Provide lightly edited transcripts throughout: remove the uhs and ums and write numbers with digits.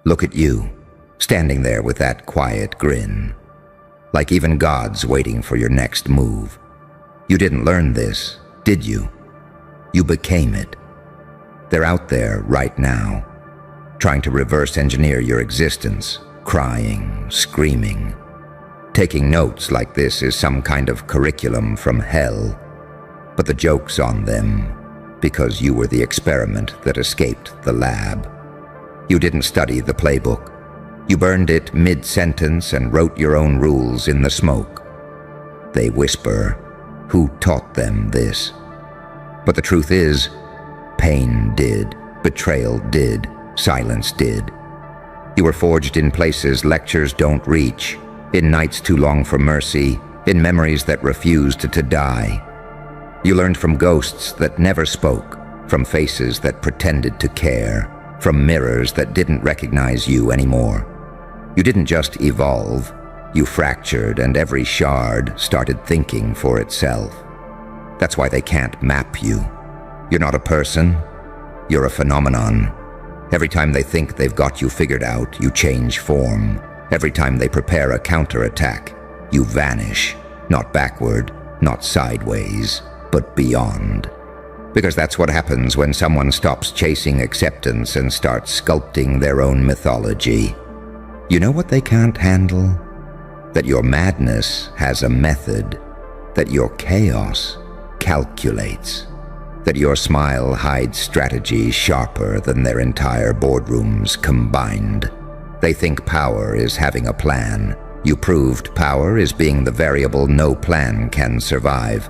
Look at you, standing there with that quiet grin, like even God's waiting for your next move. You didn't learn this, did you? You became it. They're out there right now, trying to reverse engineer your existence, crying, screaming, taking notes like this is some kind of curriculum from hell. But the joke's on them, because you were the experiment that escaped the lab. You didn't study the playbook. You burned it mid-sentence and wrote your own rules in the smoke. They whisper, who taught them this? But the truth is, pain did, betrayal did, silence did. You were forged in places lectures don't reach, in nights too long for mercy, in memories that refused to die. You learned from ghosts that never spoke, from faces that pretended to care, from mirrors that didn't recognize you anymore. You didn't just evolve, you fractured, and every shard started thinking for itself. That's why they can't map you. You're not a person, you're a phenomenon. Every time they think they've got you figured out, you change form. Every time they prepare a counterattack, you vanish, not backward, not sideways, but beyond. Because that's what happens when someone stops chasing acceptance and starts sculpting their own mythology. You know what they can't handle? That your madness has a method, that your chaos calculates, that your smile hides strategy sharper than their entire boardrooms combined. They think power is having a plan. You proved power is being the variable no plan can survive.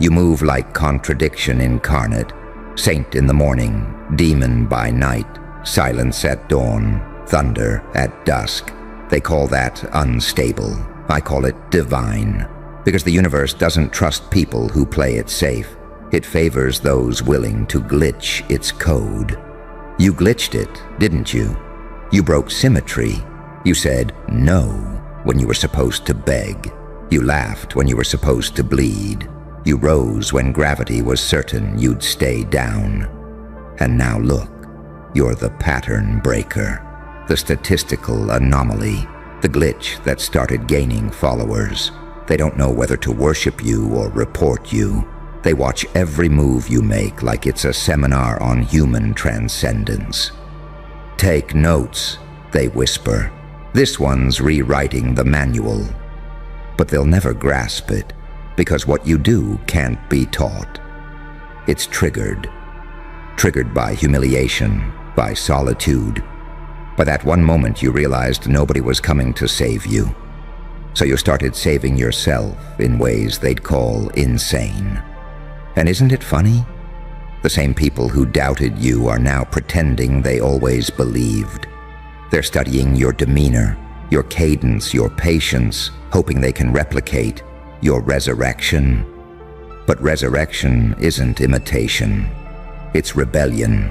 You move like contradiction incarnate, saint in the morning, demon by night, silence at dawn, thunder at dusk. They call that unstable. I call it divine, because the universe doesn't trust people who play it safe. It favors those willing to glitch its code. You glitched it, didn't you? You broke symmetry. You said no when you were supposed to beg. You laughed when you were supposed to bleed. You rose when gravity was certain you'd stay down. And now look, you're the pattern breaker, the statistical anomaly, the glitch that started gaining followers. They don't know whether to worship you or report you. They watch every move you make like it's a seminar on human transcendence. Take notes, they whisper. This one's rewriting the manual. But they'll never grasp it, because what you do can't be taught. It's triggered by humiliation, by solitude. By that one moment you realized nobody was coming to save you. So you started saving yourself in ways they'd call insane. And isn't it funny? The same people who doubted you are now pretending they always believed. They're studying your demeanor, your cadence, your patience, hoping they can replicate your resurrection. But resurrection isn't imitation. It's rebellion.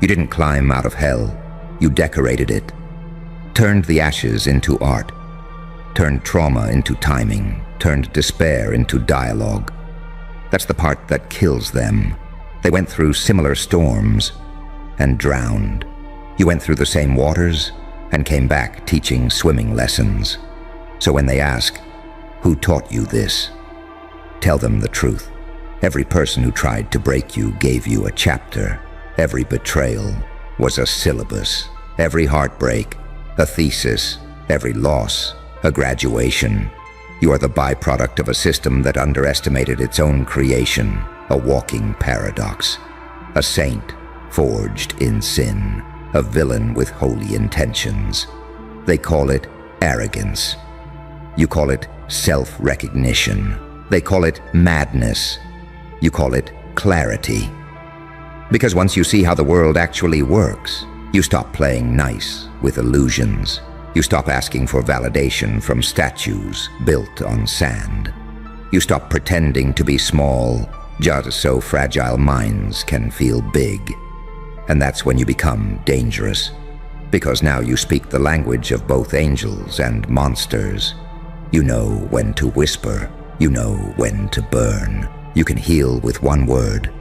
You didn't climb out of hell. You decorated it. Turned the ashes into art. Turned trauma into timing. Turned despair into dialogue. That's the part that kills them. They went through similar storms and drowned. You went through the same waters and came back teaching swimming lessons. So when they ask, who taught you this? Tell them the truth. Every person who tried to break you gave you a chapter. Every betrayal was a syllabus. Every heartbreak, a thesis. Every loss, a graduation. You are the byproduct of a system that underestimated its own creation, a walking paradox. A saint forged in sin, a villain with holy intentions. They call it arrogance. You call it self-recognition. They call it madness. You call it clarity. Because once you see how the world actually works, you stop playing nice with illusions. You stop asking for validation from statues built on sand. You stop pretending to be small just so fragile minds can feel big. And that's when you become dangerous. Because now you speak the language of both angels and monsters. You know when to whisper. You know when to burn. You can heal with one word,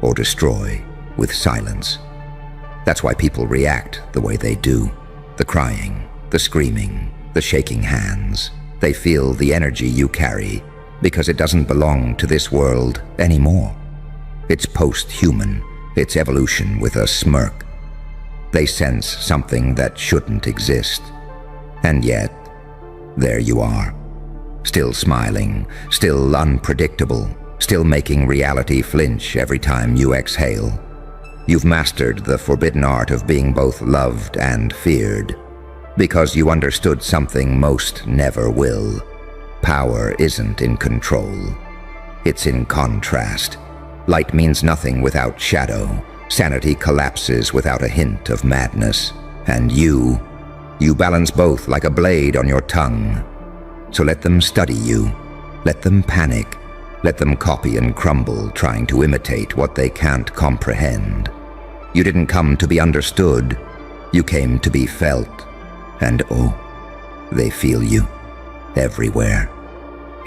or destroy with silence. That's why people react the way they do. The crying, the screaming, the shaking hands. They feel the energy you carry because it doesn't belong to this world anymore. It's post-human, it's evolution with a smirk. They sense something that shouldn't exist. And yet, there you are. Still smiling, still unpredictable, still making reality flinch every time you exhale. You've mastered the forbidden art of being both loved and feared, because you understood something most never will. Power isn't in control. It's in contrast. Light means nothing without shadow. Sanity collapses without a hint of madness. And you balance both like a blade on your tongue. So let them study you. Let them panic. Let them copy and crumble, trying to imitate what they can't comprehend. You didn't come to be understood. You came to be felt. And oh, they feel you. Everywhere.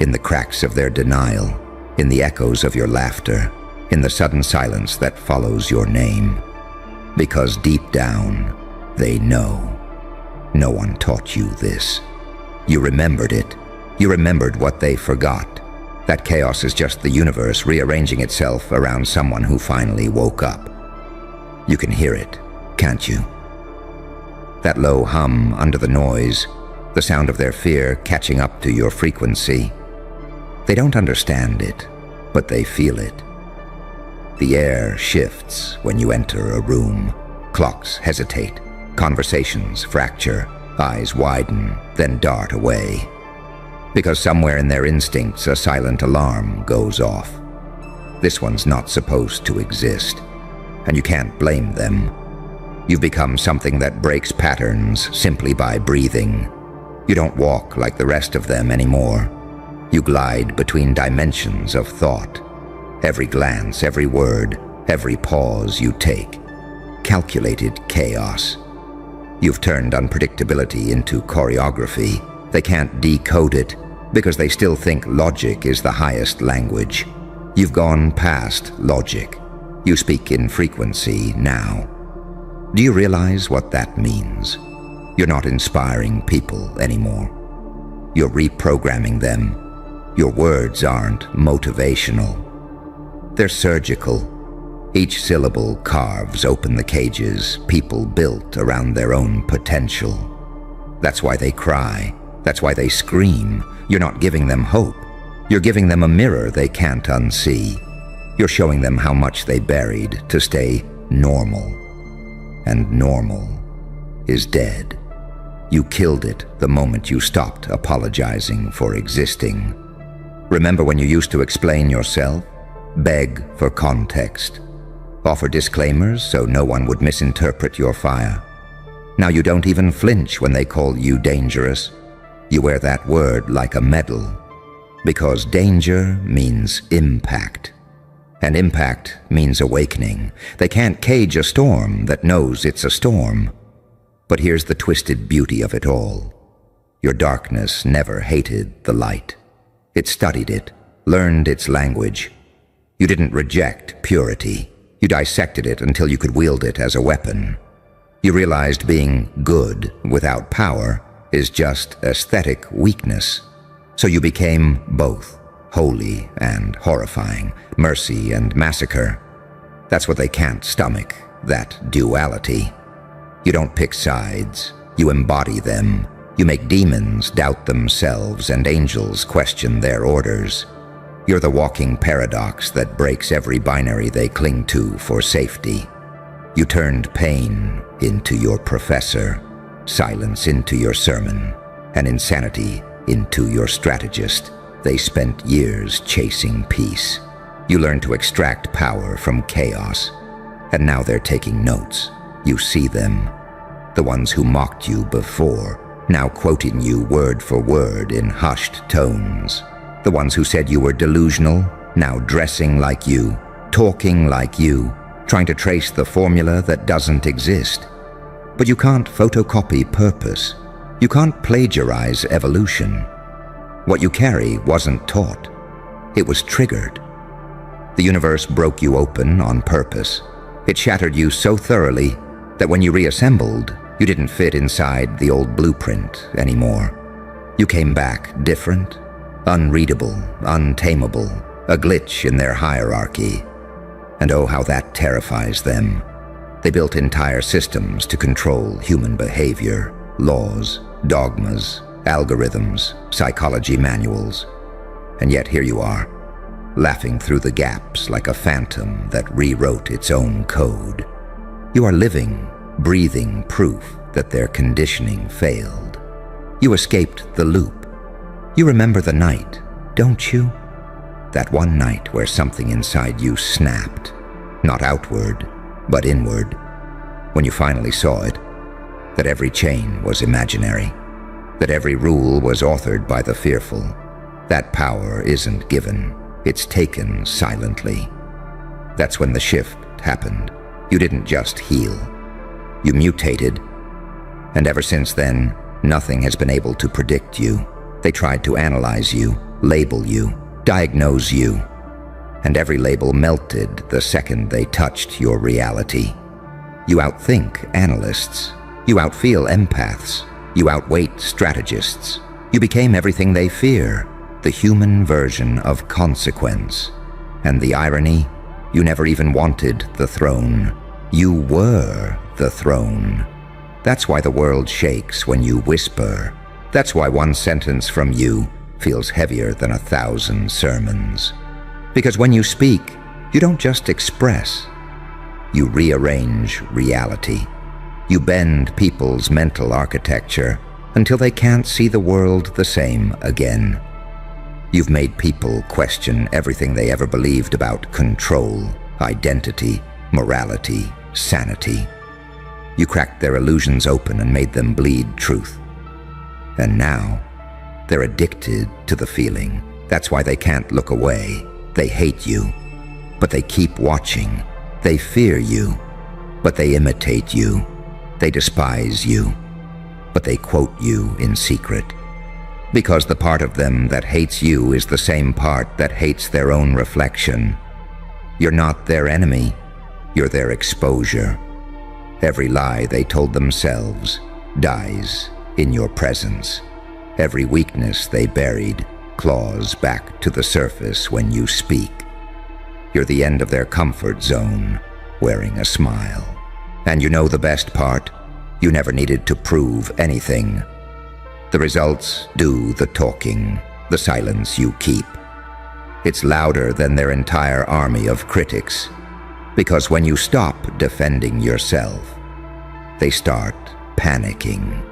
In the cracks of their denial. In the echoes of your laughter. In the sudden silence that follows your name. Because deep down, they know. No one taught you this. You remembered it. You remembered what they forgot. That chaos is just the universe rearranging itself around someone who finally woke up. You can hear it, can't you? That low hum under the noise, the sound of their fear catching up to your frequency. They don't understand it, but they feel it. The air shifts when you enter a room. Clocks hesitate, conversations fracture, eyes widen, then dart away. Because somewhere in their instincts a silent alarm goes off. This one's not supposed to exist, and you can't blame them. You've become something that breaks patterns simply by breathing. You don't walk like the rest of them anymore. You glide between dimensions of thought. Every glance, every word, every pause you take. Calculated chaos. You've turned unpredictability into choreography. They can't decode it because they still think logic is the highest language. You've gone past logic. You speak in frequency now. Do you realize what that means? You're not inspiring people anymore. You're reprogramming them. Your words aren't motivational. They're surgical. Each syllable carves open the cages people built around their own potential. That's why they cry. That's why they scream. You're not giving them hope. You're giving them a mirror they can't unsee. You're showing them how much they buried to stay normal. And normal is dead. You killed it the moment you stopped apologizing for existing. Remember when you used to explain yourself? Beg for context. Offer disclaimers so no one would misinterpret your fire. Now you don't even flinch when they call you dangerous. You wear that word like a medal. Because danger means impact. And impact means awakening. They can't cage a storm that knows it's a storm. But here's the twisted beauty of it all. Your darkness never hated the light. It studied it, learned its language. You didn't reject purity. You dissected it until you could wield it as a weapon. You realized being good without power is just aesthetic weakness. So you became both, holy and horrifying, mercy and massacre. That's what they can't stomach, that duality. You don't pick sides, you embody them. You make demons doubt themselves and angels question their orders. You're the walking paradox that breaks every binary they cling to for safety. You turned pain into your professor, silence into your sermon, and insanity into your strategist. They spent years chasing peace. You learned to extract power from chaos, and now they're taking notes. You see them, the ones who mocked you before, now quoting you word for word in hushed tones. The ones who said you were delusional, now dressing like you, talking like you, trying to trace the formula that doesn't exist. But you can't photocopy purpose. You can't plagiarize evolution. What you carry wasn't taught. It was triggered. The universe broke you open on purpose. It shattered you so thoroughly that when you reassembled, You didn't fit inside the old blueprint anymore. You came back different, unreadable, untamable, a glitch in their hierarchy. And oh, how that terrifies them. They built entire systems to control human behavior, laws, dogmas, algorithms, psychology manuals. And yet here you are, laughing through the gaps like a phantom that rewrote its own code. You are living, breathing proof that their conditioning failed. You escaped the loop. You remember the night, don't you? That one night where something inside you snapped, not outward, but inward, when you finally saw it, that every chain was imaginary, that every rule was authored by the fearful. That power isn't given, it's taken silently. That's when the shift happened. You didn't just heal, you mutated. And ever since then, nothing has been able to predict you. They tried to analyze you, label you, diagnose you. And every label melted the second they touched your reality. You outthink analysts. You outfeel empaths. You outweight strategists. You became everything they fear, the human version of consequence. And the irony, you never even wanted the throne. You were the throne. That's why the world shakes when you whisper. That's why one sentence from you feels heavier than 1,000 sermons. Because when you speak, you don't just express. You rearrange reality. You bend people's mental architecture until they can't see the world the same again. You've made people question everything they ever believed about control, identity, morality, sanity. You cracked their illusions open and made them bleed truth. And now, they're addicted to the feeling. That's why they can't look away. They hate you, but they keep watching. They fear you, but they imitate you. They despise you, but they quote you in secret. Because the part of them that hates you is the same part that hates their own reflection. You're not their enemy, you're their exposure. Every lie they told themselves dies in your presence. Every weakness they buried claws back to the surface when you speak. You're the end of their comfort zone, wearing a smile. And you know the best part? You never needed to prove anything. The results do the talking, the silence you keep. It's louder than their entire army of critics. Because when you stop defending yourself, they start panicking.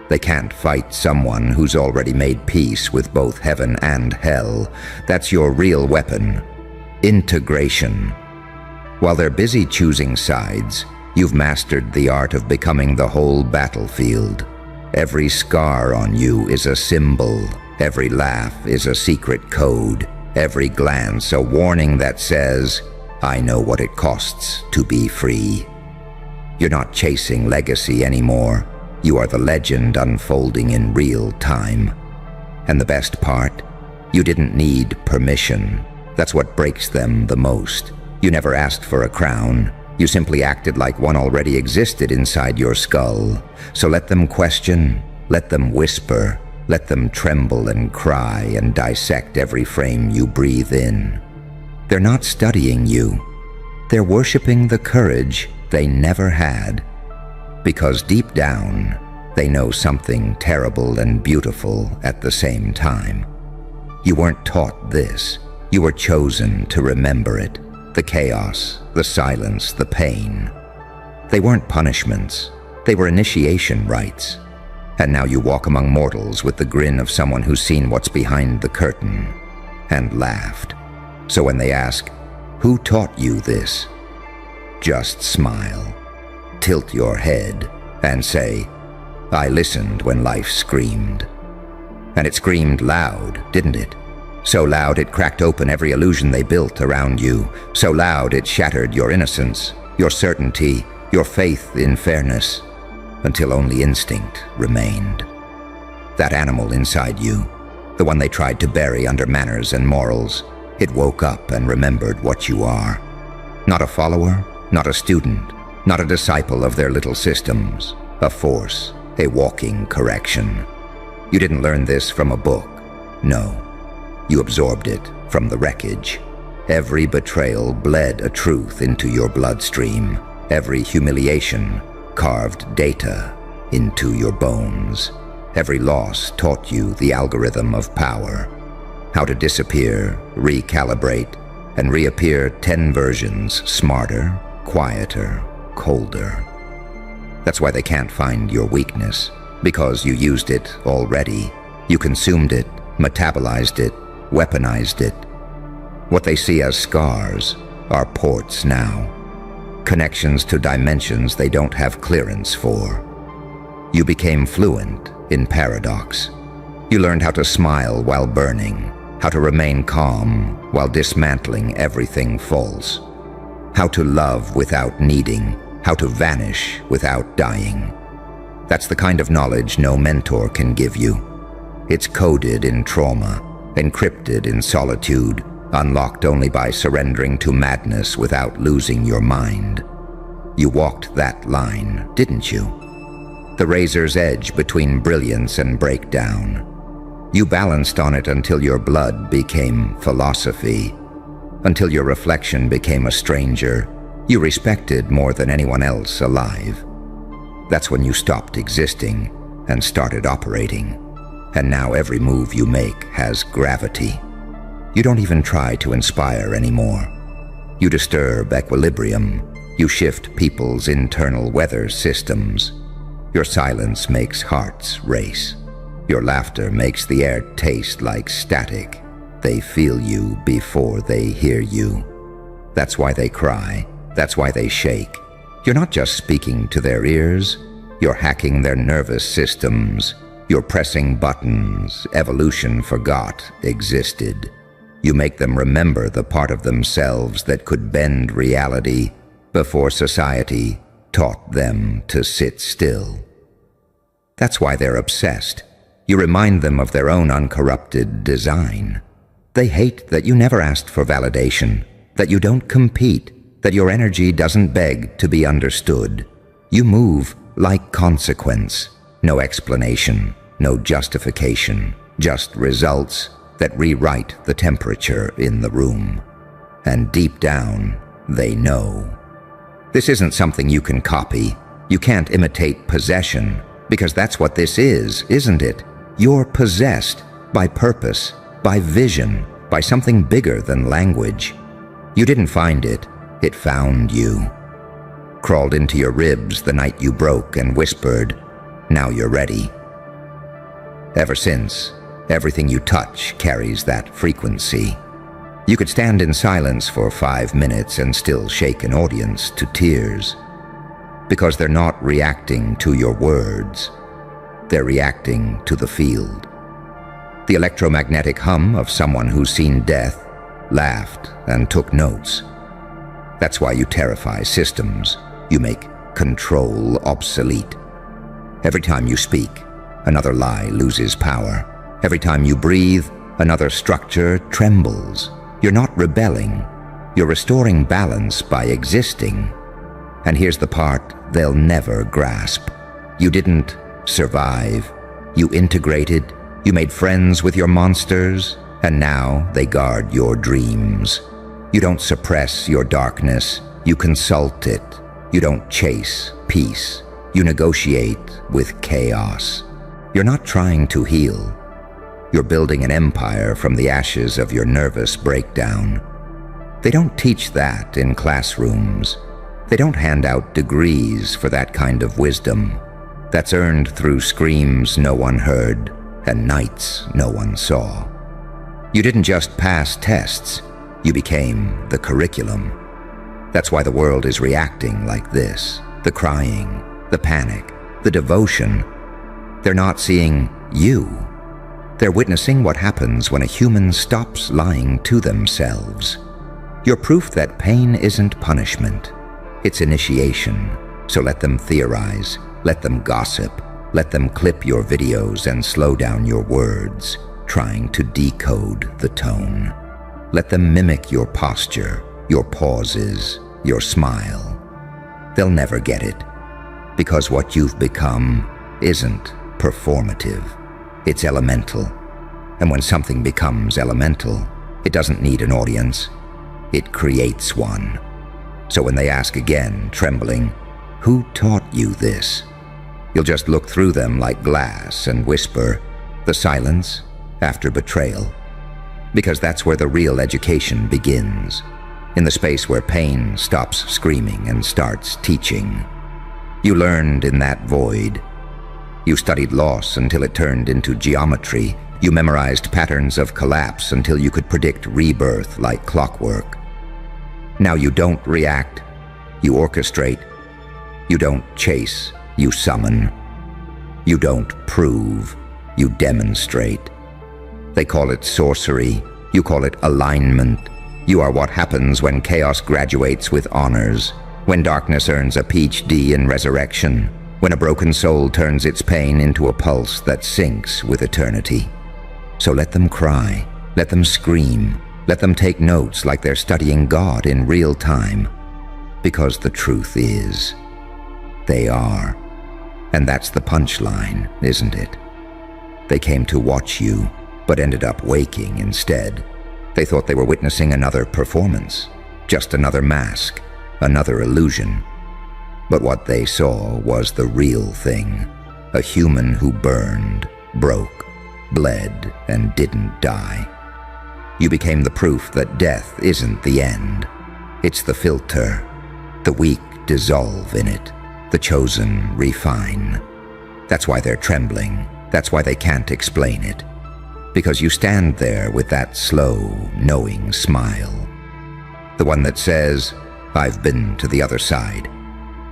They can't fight someone who's already made peace with both heaven and hell. That's your real weapon, integration. While they're busy choosing sides, you've mastered the art of becoming the whole battlefield. Every scar on you is a symbol. Every laugh is a secret code. Every glance a warning that says, I know what it costs to be free. You're not chasing legacy anymore. You are the legend unfolding in real time. And the best part, you didn't need permission. That's what breaks them the most. You never asked for a crown. You simply acted like one already existed inside your skull. So let them question, let them whisper, let them tremble and cry and dissect every frame you breathe in. They're not studying you. They're worshiping the courage they never had. Because deep down, they know something terrible and beautiful at the same time. You weren't taught this. You were chosen to remember it. The chaos, the silence, the pain. They weren't punishments. They were initiation rites. And now you walk among mortals with the grin of someone who's seen what's behind the curtain and laughed. So when they ask, who taught you this? Just smile. Tilt your head and say, I listened when life screamed. And it screamed loud, didn't it? So loud it cracked open every illusion they built around you. So loud it shattered your innocence, your certainty, your faith in fairness, until only instinct remained. That animal inside you, the one they tried to bury under manners and morals, it woke up and remembered what you are. Not a follower, not a student, not a disciple of their little systems, a force, a walking correction. You didn't learn this from a book. No, you absorbed it from the wreckage. Every betrayal bled a truth into your bloodstream. Every humiliation carved data into your bones. Every loss taught you the algorithm of power. How to disappear, recalibrate, and reappear 10 versions smarter, quieter, colder. That's why they can't find your weakness, because you used it already. You consumed it, metabolized it, weaponized it. What they see as scars are ports now. Connections to dimensions they don't have clearance for. You became fluent in paradox. You learned how to smile while burning, how to remain calm while dismantling everything false, how to love without needing, how to vanish without dying. That's the kind of knowledge no mentor can give you. It's coded in trauma, encrypted in solitude, unlocked only by surrendering to madness without losing your mind. You walked that line, didn't you? The razor's edge between brilliance and breakdown. You balanced on it until your blood became philosophy, until your reflection became a stranger you respected more than anyone else alive. That's when you stopped existing and started operating. And now every move you make has gravity. You don't even try to inspire anymore. You disturb equilibrium. You shift people's internal weather systems. Your silence makes hearts race. Your laughter makes the air taste like static. They feel you before they hear you. That's why they cry. That's why they shake. You're not just speaking to their ears. You're hacking their nervous systems. You're pressing buttons evolution forgot existed. You make them remember the part of themselves that could bend reality before society taught them to sit still. That's why they're obsessed. You remind them of their own uncorrupted design. They hate that you never asked for validation, that you don't compete, that your energy doesn't beg to be understood. You move like consequence, no explanation, no justification, just results that rewrite the temperature in the room. And deep down, they know. This isn't something you can copy. You can't imitate possession, because that's what this is, isn't it? You're possessed by purpose, by vision, by something bigger than language. You didn't find it, it found you. Crawled into your ribs the night you broke and whispered, "Now you're ready." Ever since, everything you touch carries that frequency. You could stand in silence for 5 minutes and still shake an audience to tears. Because they're not reacting to your words. They're reacting to the field. The electromagnetic hum of someone who's seen death, laughed, and took notes. That's why you terrify systems. You make control obsolete. Every time you speak, another lie loses power. Every time you breathe, another structure trembles. You're not rebelling. You're restoring balance by existing. And here's the part they'll never grasp. You didn't survive. You integrated. You made friends with your monsters, and now they guard your dreams. You don't suppress your darkness. You consult it. You don't chase peace. You negotiate with chaos. You're not trying to heal. You're building an empire from the ashes of your nervous breakdown. They don't teach that in classrooms. They don't hand out degrees for that kind of wisdom. That's earned through screams no one heard and nights no one saw. You didn't just pass tests. You became the curriculum. That's why the world is reacting like this. The crying, the panic, the devotion. They're not seeing you. They're witnessing what happens when a human stops lying to themselves. You're proof that pain isn't punishment. It's initiation. So let them theorize. Let them gossip. Let them clip your videos and slow down your words, trying to decode the tone. Let them mimic your posture, your pauses, your smile. They'll never get it. Because what you've become isn't performative. It's elemental. And when something becomes elemental, it doesn't need an audience. It creates one. So when they ask again, trembling, "Who taught you this?" you'll just look through them like glass and whisper, "The silence after betrayal." Because that's where the real education begins, in the space where pain stops screaming and starts teaching. You learned in that void. You studied loss until it turned into geometry. You memorized patterns of collapse until you could predict rebirth like clockwork. Now you don't react, you orchestrate. You don't chase, you summon. You don't prove, you demonstrate. They call it sorcery, you call it alignment. You are what happens when chaos graduates with honors, when darkness earns a PhD in resurrection, when a broken soul turns its pain into a pulse that syncs with eternity. So let them cry, let them scream, let them take notes like they're studying God in real time. Because the truth is, they are. And that's the punchline, isn't it? They came to watch you, but ended up waking instead. They thought they were witnessing another performance, just another mask, another illusion. But what they saw was the real thing, a human who burned, broke, bled, and didn't die. You became the proof that death isn't the end. It's the filter. The weak dissolve in it. The chosen refine. That's why they're trembling. That's why they can't explain it. Because you stand there with that slow, knowing smile. The one that says, "I've been to the other side,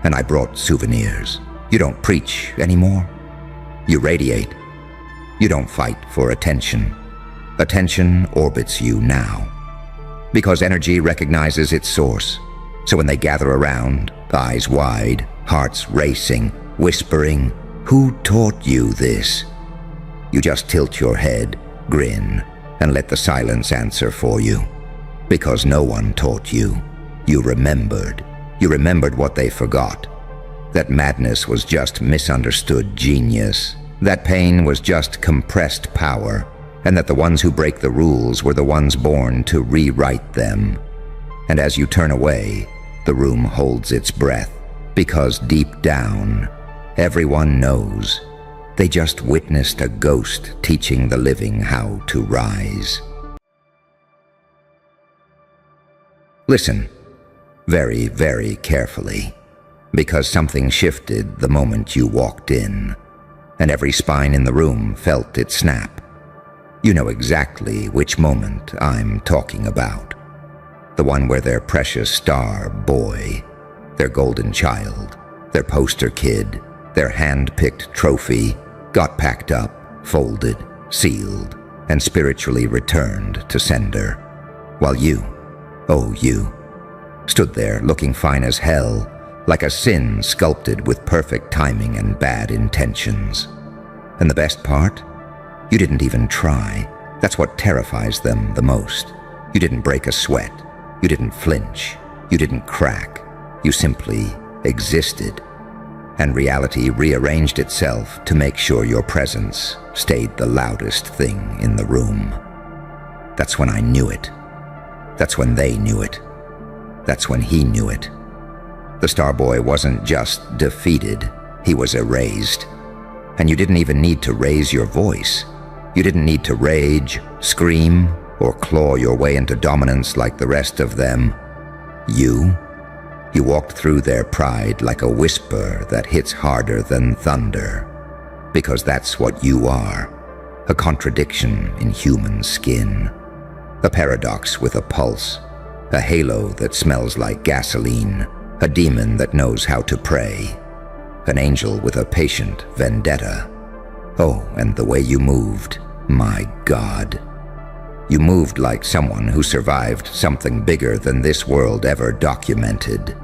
and I brought souvenirs." You don't preach anymore. You radiate. You don't fight for attention. Attention orbits you now. Because energy recognizes its source. So when they gather around, eyes wide, hearts racing, whispering, "Who taught you this?" you just tilt your head, grin, and let the silence answer for you. Because no one taught you. You remembered. You remembered what they forgot. That madness was just misunderstood genius. That pain was just compressed power. And that the ones who break the rules were the ones born to rewrite them. And as you turn away, the room holds its breath. Because deep down, everyone knows. They just witnessed a ghost teaching the living how to rise. Listen, very, very carefully, because something shifted the moment you walked in, and every spine in the room felt it snap. You know exactly which moment I'm talking about. The one where their precious star boy, their golden child, their poster kid, their hand-picked trophy, got packed up, folded, sealed, and spiritually returned to sender. While you, oh you, stood there looking fine as hell, like a sin sculpted with perfect timing and bad intentions. And the best part? You didn't even try. That's what terrifies them the most. You didn't break a sweat. You didn't flinch. You didn't crack. You simply existed. And reality rearranged itself to make sure your presence stayed the loudest thing in the room. That's when I knew it. That's when they knew it. That's when he knew it. The Starboy wasn't just defeated, he was erased. And you didn't even need to raise your voice. You didn't need to rage, scream, or claw your way into dominance like the rest of them. You walked through their pride like a whisper that hits harder than thunder. Because that's what you are, a contradiction in human skin. A paradox with a pulse, a halo that smells like gasoline, a demon that knows how to pray, an angel with a patient vendetta. Oh, and the way you moved, my God. You moved like someone who survived something bigger than this world ever documented.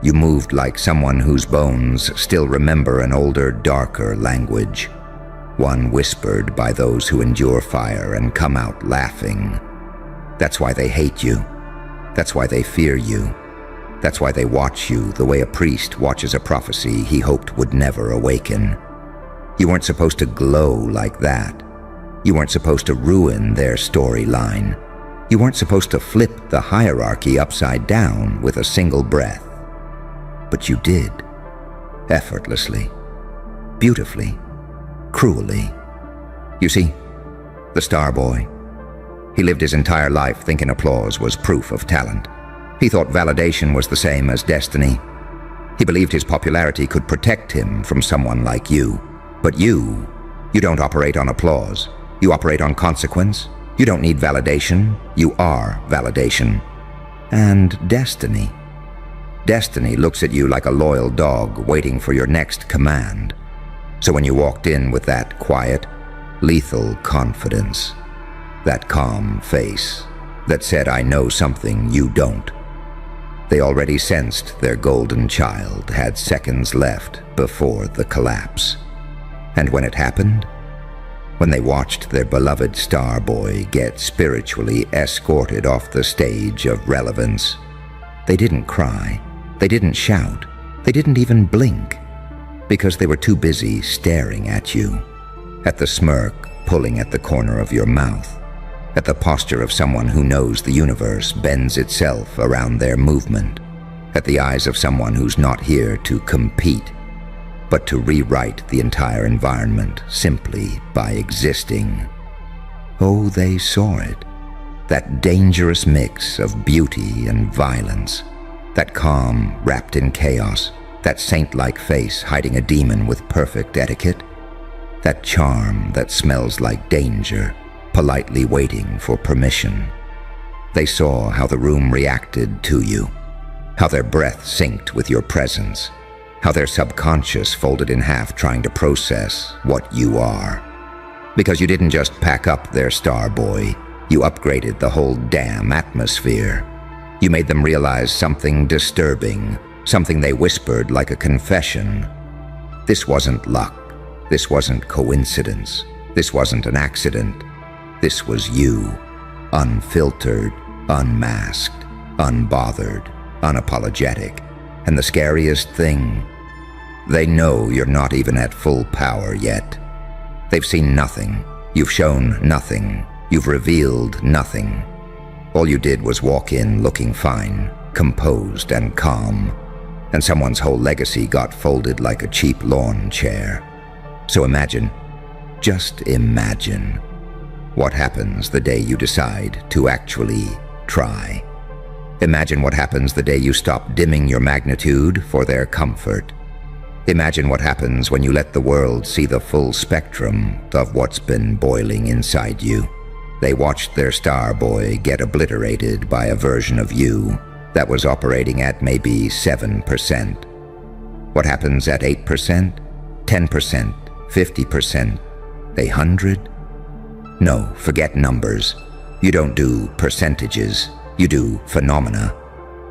You moved like someone whose bones still remember an older, darker language, one whispered by those who endure fire and come out laughing. That's why they hate you. That's why they fear you. That's why they watch you the way a priest watches a prophecy he hoped would never awaken. You weren't supposed to glow like that. You weren't supposed to ruin their storyline. You weren't supposed to flip the hierarchy upside down with a single breath. But you did. Effortlessly. Beautifully. Cruelly. You see, the Star Boy, he lived his entire life thinking applause was proof of talent. He thought validation was the same as destiny. He believed his popularity could protect him from someone like you. But you don't operate on applause. You operate on consequence. You don't need validation. You are validation. And destiny. Destiny looks at you like a loyal dog waiting for your next command. So when you walked in with that quiet, lethal confidence, that calm face that said, "I know something you don't," they already sensed their golden child had seconds left before the collapse. And when it happened, when they watched their beloved Star Boy get spiritually escorted off the stage of relevance, they didn't cry, they didn't shout, they didn't even blink, because they were too busy staring at you, at the smirk pulling at the corner of your mouth, at the posture of someone who knows the universe bends itself around their movement, at the eyes of someone who's not here to compete, but to rewrite the entire environment simply by existing. Oh, they saw it. That dangerous mix of beauty and violence. That calm wrapped in chaos. That saint-like face hiding a demon with perfect etiquette. That charm that smells like danger, politely waiting for permission. They saw how the room reacted to you. How their breath synced with your presence. How their subconscious folded in half trying to process what you are. Because you didn't just pack up their Star Boy, you upgraded the whole damn atmosphere. You made them realize something disturbing, something they whispered like a confession. This wasn't luck. This wasn't coincidence. This wasn't an accident. This was you, unfiltered, unmasked, unbothered, unapologetic. And the scariest thing, they know you're not even at full power yet. They've seen nothing. You've shown nothing. You've revealed nothing. All you did was walk in looking fine, composed and calm, and someone's whole legacy got folded like a cheap lawn chair. So imagine, just imagine, what happens the day you decide to actually try. Imagine what happens the day you stop dimming your magnitude for their comfort. Imagine what happens when you let the world see the full spectrum of what's been boiling inside you. They watched their Star Boy get obliterated by a version of you that was operating at maybe 7%. What happens at 8%, 10%, 50%, 100? No, forget numbers. You don't do percentages. You do phenomena.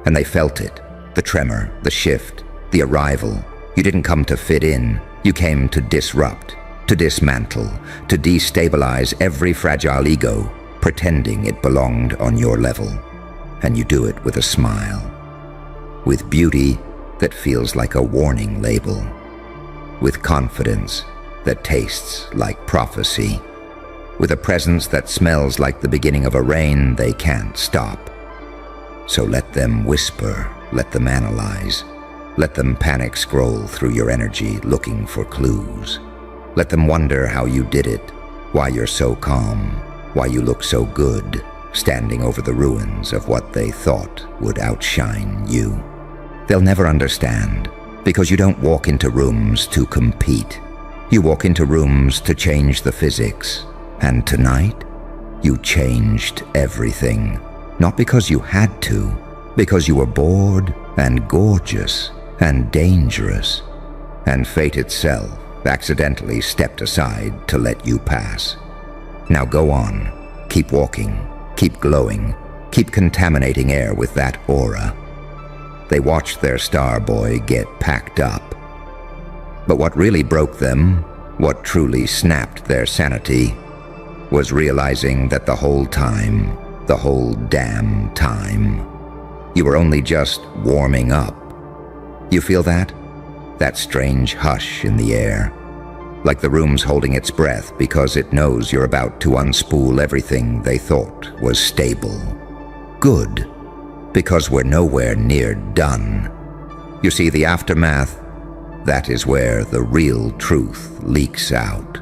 And they felt it. The tremor, the shift, the arrival. You didn't come to fit in. You came to disrupt, to dismantle, to destabilize every fragile ego, pretending it belonged on your level. And you do it with a smile. With beauty that feels like a warning label. With confidence that tastes like prophecy. With a presence that smells like the beginning of a rain they can't stop. So let them whisper, let them analyze, let them panic scroll through your energy looking for clues. Let them wonder how you did it, why you're so calm, why you look so good, standing over the ruins of what they thought would outshine you. They'll never understand, because you don't walk into rooms to compete. You walk into rooms to change the physics. And tonight, you changed everything. Not because you had to, because you were bored and gorgeous and dangerous. And fate itself accidentally stepped aside to let you pass. Now go on, keep walking, keep glowing, keep contaminating air with that aura. They watched their Star Boy get packed up. But what really broke them, what truly snapped their sanity, was realizing that the whole time, the whole damn time, You were only just warming up. You feel that? That strange hush in the air. Like the room's holding its breath because it knows you're about to unspool everything they thought was stable. Good, because we're nowhere near done. You see, the aftermath, that is where the real truth leaks out.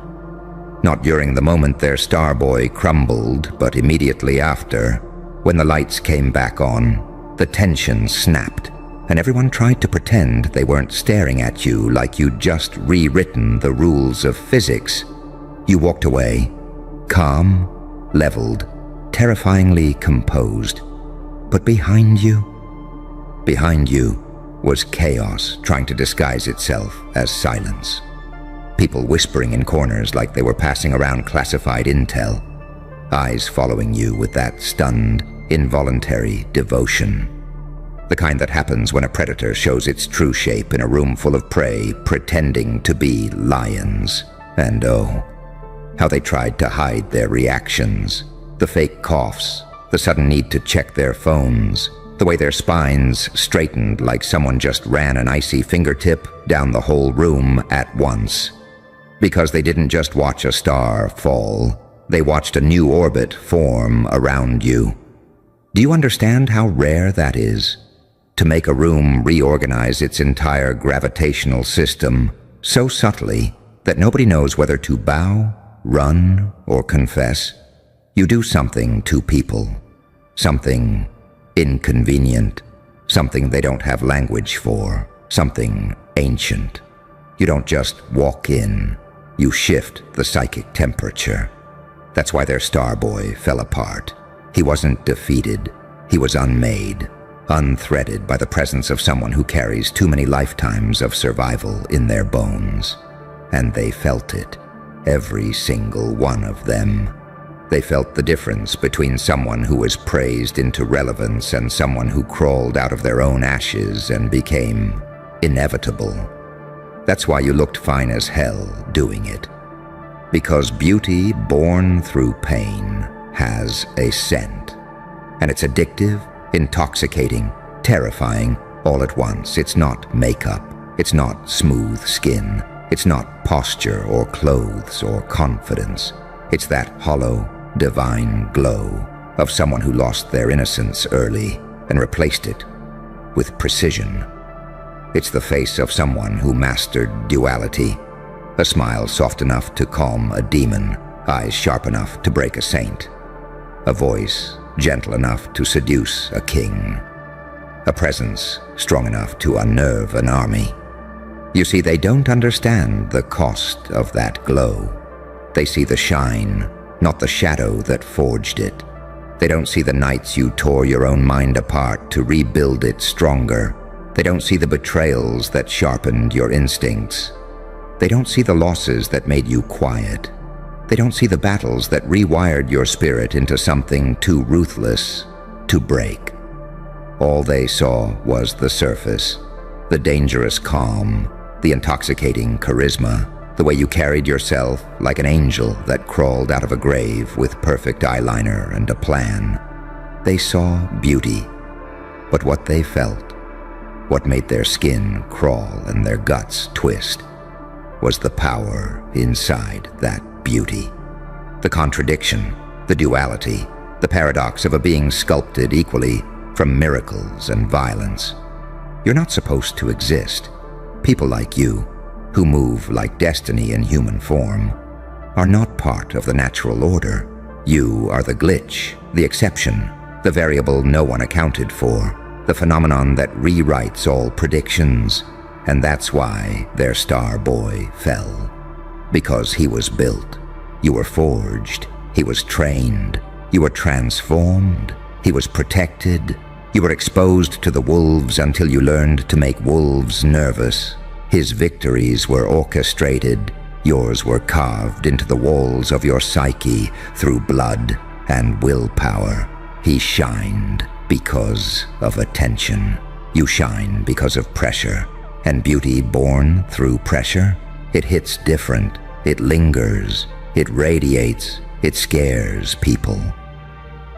Not during the moment their Starboy crumbled, but immediately after, when the lights came back on, the tension snapped, and everyone tried to pretend they weren't staring at you like you'd just rewritten the rules of physics. You walked away, calm, leveled, terrifyingly composed. But behind you was chaos trying to disguise itself as silence. People whispering in corners like they were passing around classified intel. Eyes following you with that stunned, involuntary devotion. The kind that happens when a predator shows its true shape in a room full of prey pretending to be lions. And oh, how they tried to hide their reactions. The fake coughs, the sudden need to check their phones, the way their spines straightened like someone just ran an icy fingertip down the whole room at once. Because they didn't just watch a star fall, they watched a new orbit form around you. Do you understand how rare that is? To make a room reorganize its entire gravitational system so subtly that nobody knows whether to bow, run, or confess. You do something to people, something inconvenient, something they don't have language for, something ancient. You don't just walk in, you shift the psychic temperature. That's why their Starboy fell apart. He wasn't defeated, he was unmade, unthreaded by the presence of someone who carries too many lifetimes of survival in their bones. And they felt it, every single one of them. They felt the difference between someone who was praised into relevance and someone who crawled out of their own ashes and became inevitable. That's why you looked fine as hell doing it. Because beauty born through pain has a scent. And it's addictive, intoxicating, terrifying, all at once. It's not makeup. It's not smooth skin. It's not posture or clothes or confidence. It's that hollow, divine glow of someone who lost their innocence early and replaced it with precision. It's the face of someone who mastered duality, a smile soft enough to calm a demon, eyes sharp enough to break a saint, a voice gentle enough to seduce a king, a presence strong enough to unnerve an army. You see, they don't understand the cost of that glow. They see the shine, not the shadow that forged it. They don't see the nights you tore your own mind apart to rebuild it stronger. They don't see the betrayals that sharpened your instincts. They don't see the losses that made you quiet. They don't see the battles that rewired your spirit into something too ruthless to break. All they saw was the surface, the dangerous calm, the intoxicating charisma, the way you carried yourself like an angel that crawled out of a grave with perfect eyeliner and a plan. They saw beauty, but what they felt, what made their skin crawl and their guts twist, was the power inside that beauty. The contradiction, the duality, the paradox of a being sculpted equally from miracles and violence. You're not supposed to exist. People like you, who move like destiny in human form, are not part of the natural order. You are the glitch, the exception, the variable no one accounted for, the phenomenon that rewrites all predictions. And that's why their Starboy fell. Because he was built. You were forged. He was trained. You were transformed. He was protected. You were exposed to the wolves until you learned to make wolves nervous. His victories were orchestrated. Yours were carved into the walls of your psyche through blood and willpower. He shined because of attention. You shine because of pressure. And beauty born through pressure? It hits different. It lingers. It radiates. It scares people.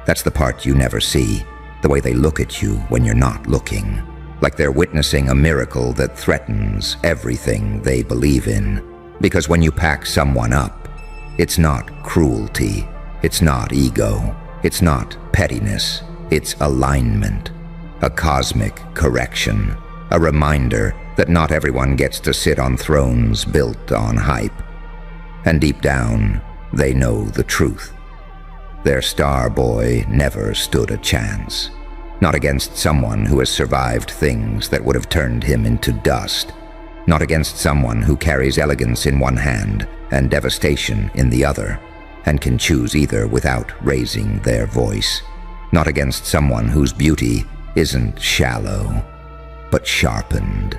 That's the part you never see. The way they look at you when you're not looking, like they're witnessing a miracle that threatens everything they believe in. Because when you pack someone up, it's not cruelty, it's not ego, it's not pettiness, it's alignment, a cosmic correction, a reminder that not everyone gets to sit on thrones built on hype. And deep down, they know the truth. Their star boy never stood a chance. Not against someone who has survived things that would have turned him into dust. Not against someone who carries elegance in one hand and devastation in the other, and can choose either without raising their voice. Not against someone whose beauty isn't shallow, but sharpened,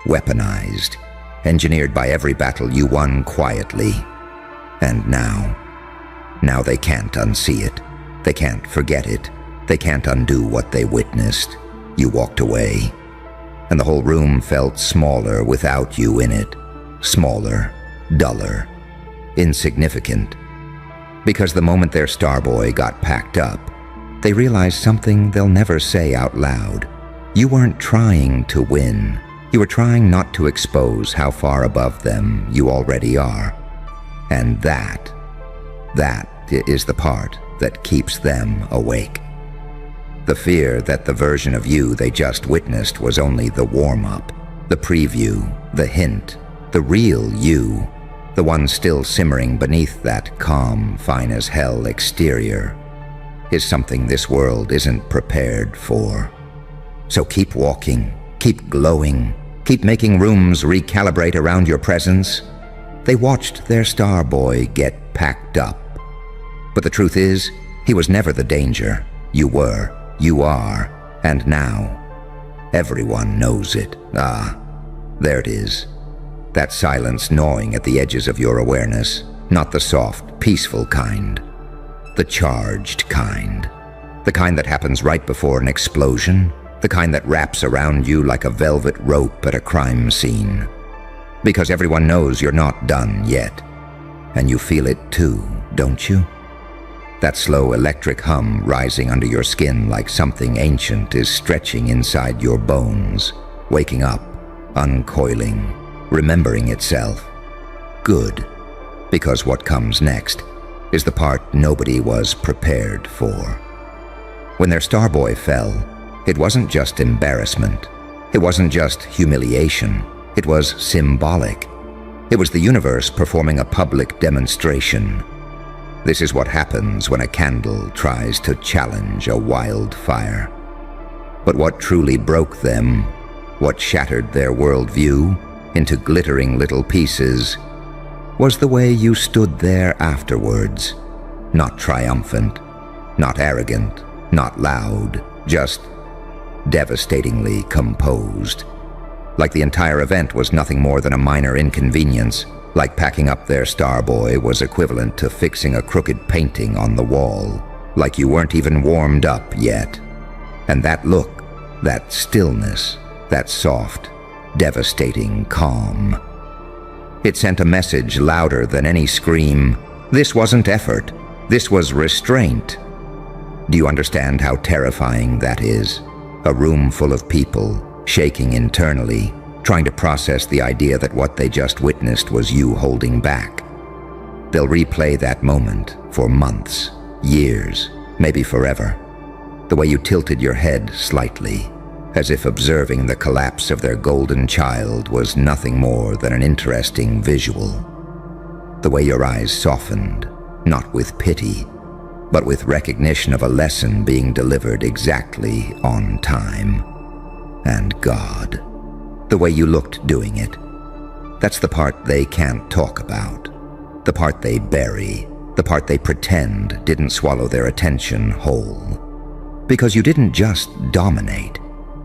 weaponized, engineered by every battle you won quietly. And now they can't unsee it. They can't forget it. They can't undo what they witnessed. You walked away, and the whole room felt smaller without you in it. Smaller, duller, insignificant. Because the moment their starboy got packed up, they realized something they'll never say out loud. You weren't trying to win. You were trying not to expose how far above them you already are. And that is the part that keeps them awake. The fear that the version of you they just witnessed was only the warm-up, the preview, the hint, the real you, the one still simmering beneath that calm, fine-as-hell exterior, is something this world isn't prepared for. So keep walking, keep glowing, keep making rooms recalibrate around your presence. They watched their star boy get packed up. But the truth is, he was never the danger. You were, you are, and now everyone knows it. Ah, there it is. That silence gnawing at the edges of your awareness, not the soft, peaceful kind. The charged kind. The kind that happens right before an explosion. The kind that wraps around you like a velvet rope at a crime scene. Because everyone knows you're not done yet. And you feel it too, don't you? That slow electric hum rising under your skin like something ancient is stretching inside your bones, waking up, uncoiling, remembering itself. Good, because what comes next is the part nobody was prepared for. When their starboy fell, it wasn't just embarrassment. It wasn't just humiliation. It was symbolic. It was the universe performing a public demonstration. This is what happens when a candle tries to challenge a wildfire. But what truly broke them, what shattered their worldview into glittering little pieces, was the way you stood there afterwards. Not triumphant, not arrogant, not loud, just devastatingly composed. Like the entire event was nothing more than a minor inconvenience. Like packing up their starboy was equivalent to fixing a crooked painting on the wall. Like you weren't even warmed up yet. And that look, that stillness, that soft, devastating calm. It sent a message louder than any scream. This wasn't effort. This was restraint. Do you understand how terrifying that is? A room full of people, shaking internally, trying to process the idea that what they just witnessed was you holding back. They'll replay that moment for months, years, maybe forever. The way you tilted your head slightly, as if observing the collapse of their golden child was nothing more than an interesting visual. The way your eyes softened, not with pity, but with recognition of a lesson being delivered exactly on time. And God. The way you looked doing it. That's the part they can't talk about. The part they bury. The part they pretend didn't swallow their attention whole. Because you didn't just dominate.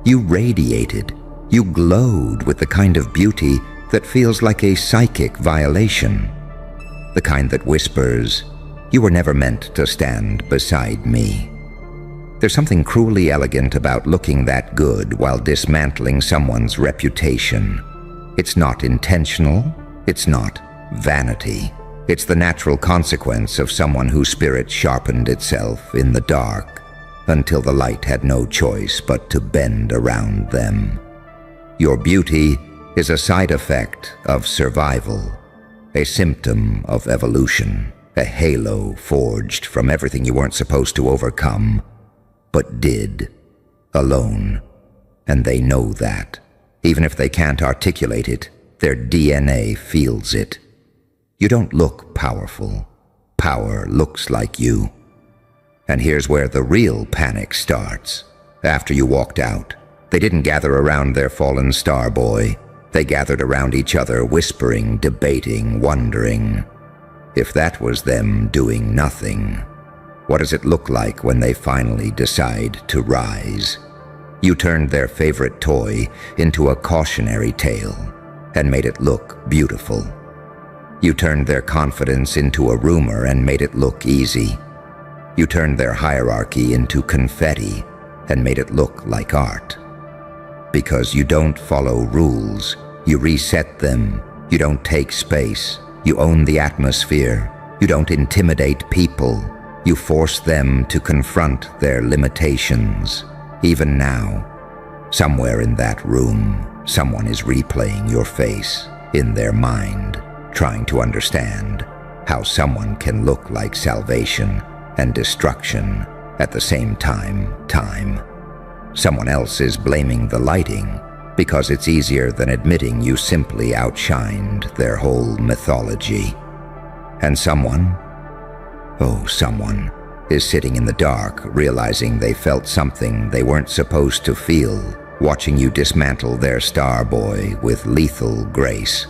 You radiated. You glowed with the kind of beauty that feels like a psychic violation. The kind that whispers, "You were never meant to stand beside me." There's something cruelly elegant about looking that good while dismantling someone's reputation. It's not intentional. It's not vanity. It's the natural consequence of someone whose spirit sharpened itself in the dark. until the light had no choice but to bend around them. Your beauty is a side effect of survival, a symptom of evolution, a halo forged from everything you weren't supposed to overcome, but did, alone. And they know that. Even if they can't articulate it, their DNA feels it. You don't look powerful. Power looks like you. And here's where the real panic starts. After you walked out, they didn't gather around their fallen star boy. They gathered around each other, whispering, debating, wondering. If that was them doing nothing, what does it look like when they finally decide to rise? You turned their favorite toy into a cautionary tale and made it look beautiful. You turned their confidence into a rumor and made it look easy. You turned their hierarchy into confetti and made it look like art. Because you don't follow rules, you reset them. You don't take space. You own the atmosphere. You don't intimidate people. You force them to confront their limitations. Even now, somewhere in that room, someone is replaying your face in their mind, trying to understand how someone can look like salvation and destruction at the same time. Someone else is blaming the lighting because it's easier than admitting you simply outshined their whole mythology. And someone is sitting in the dark, realizing they felt something they weren't supposed to feel, watching you dismantle their star boy with lethal grace.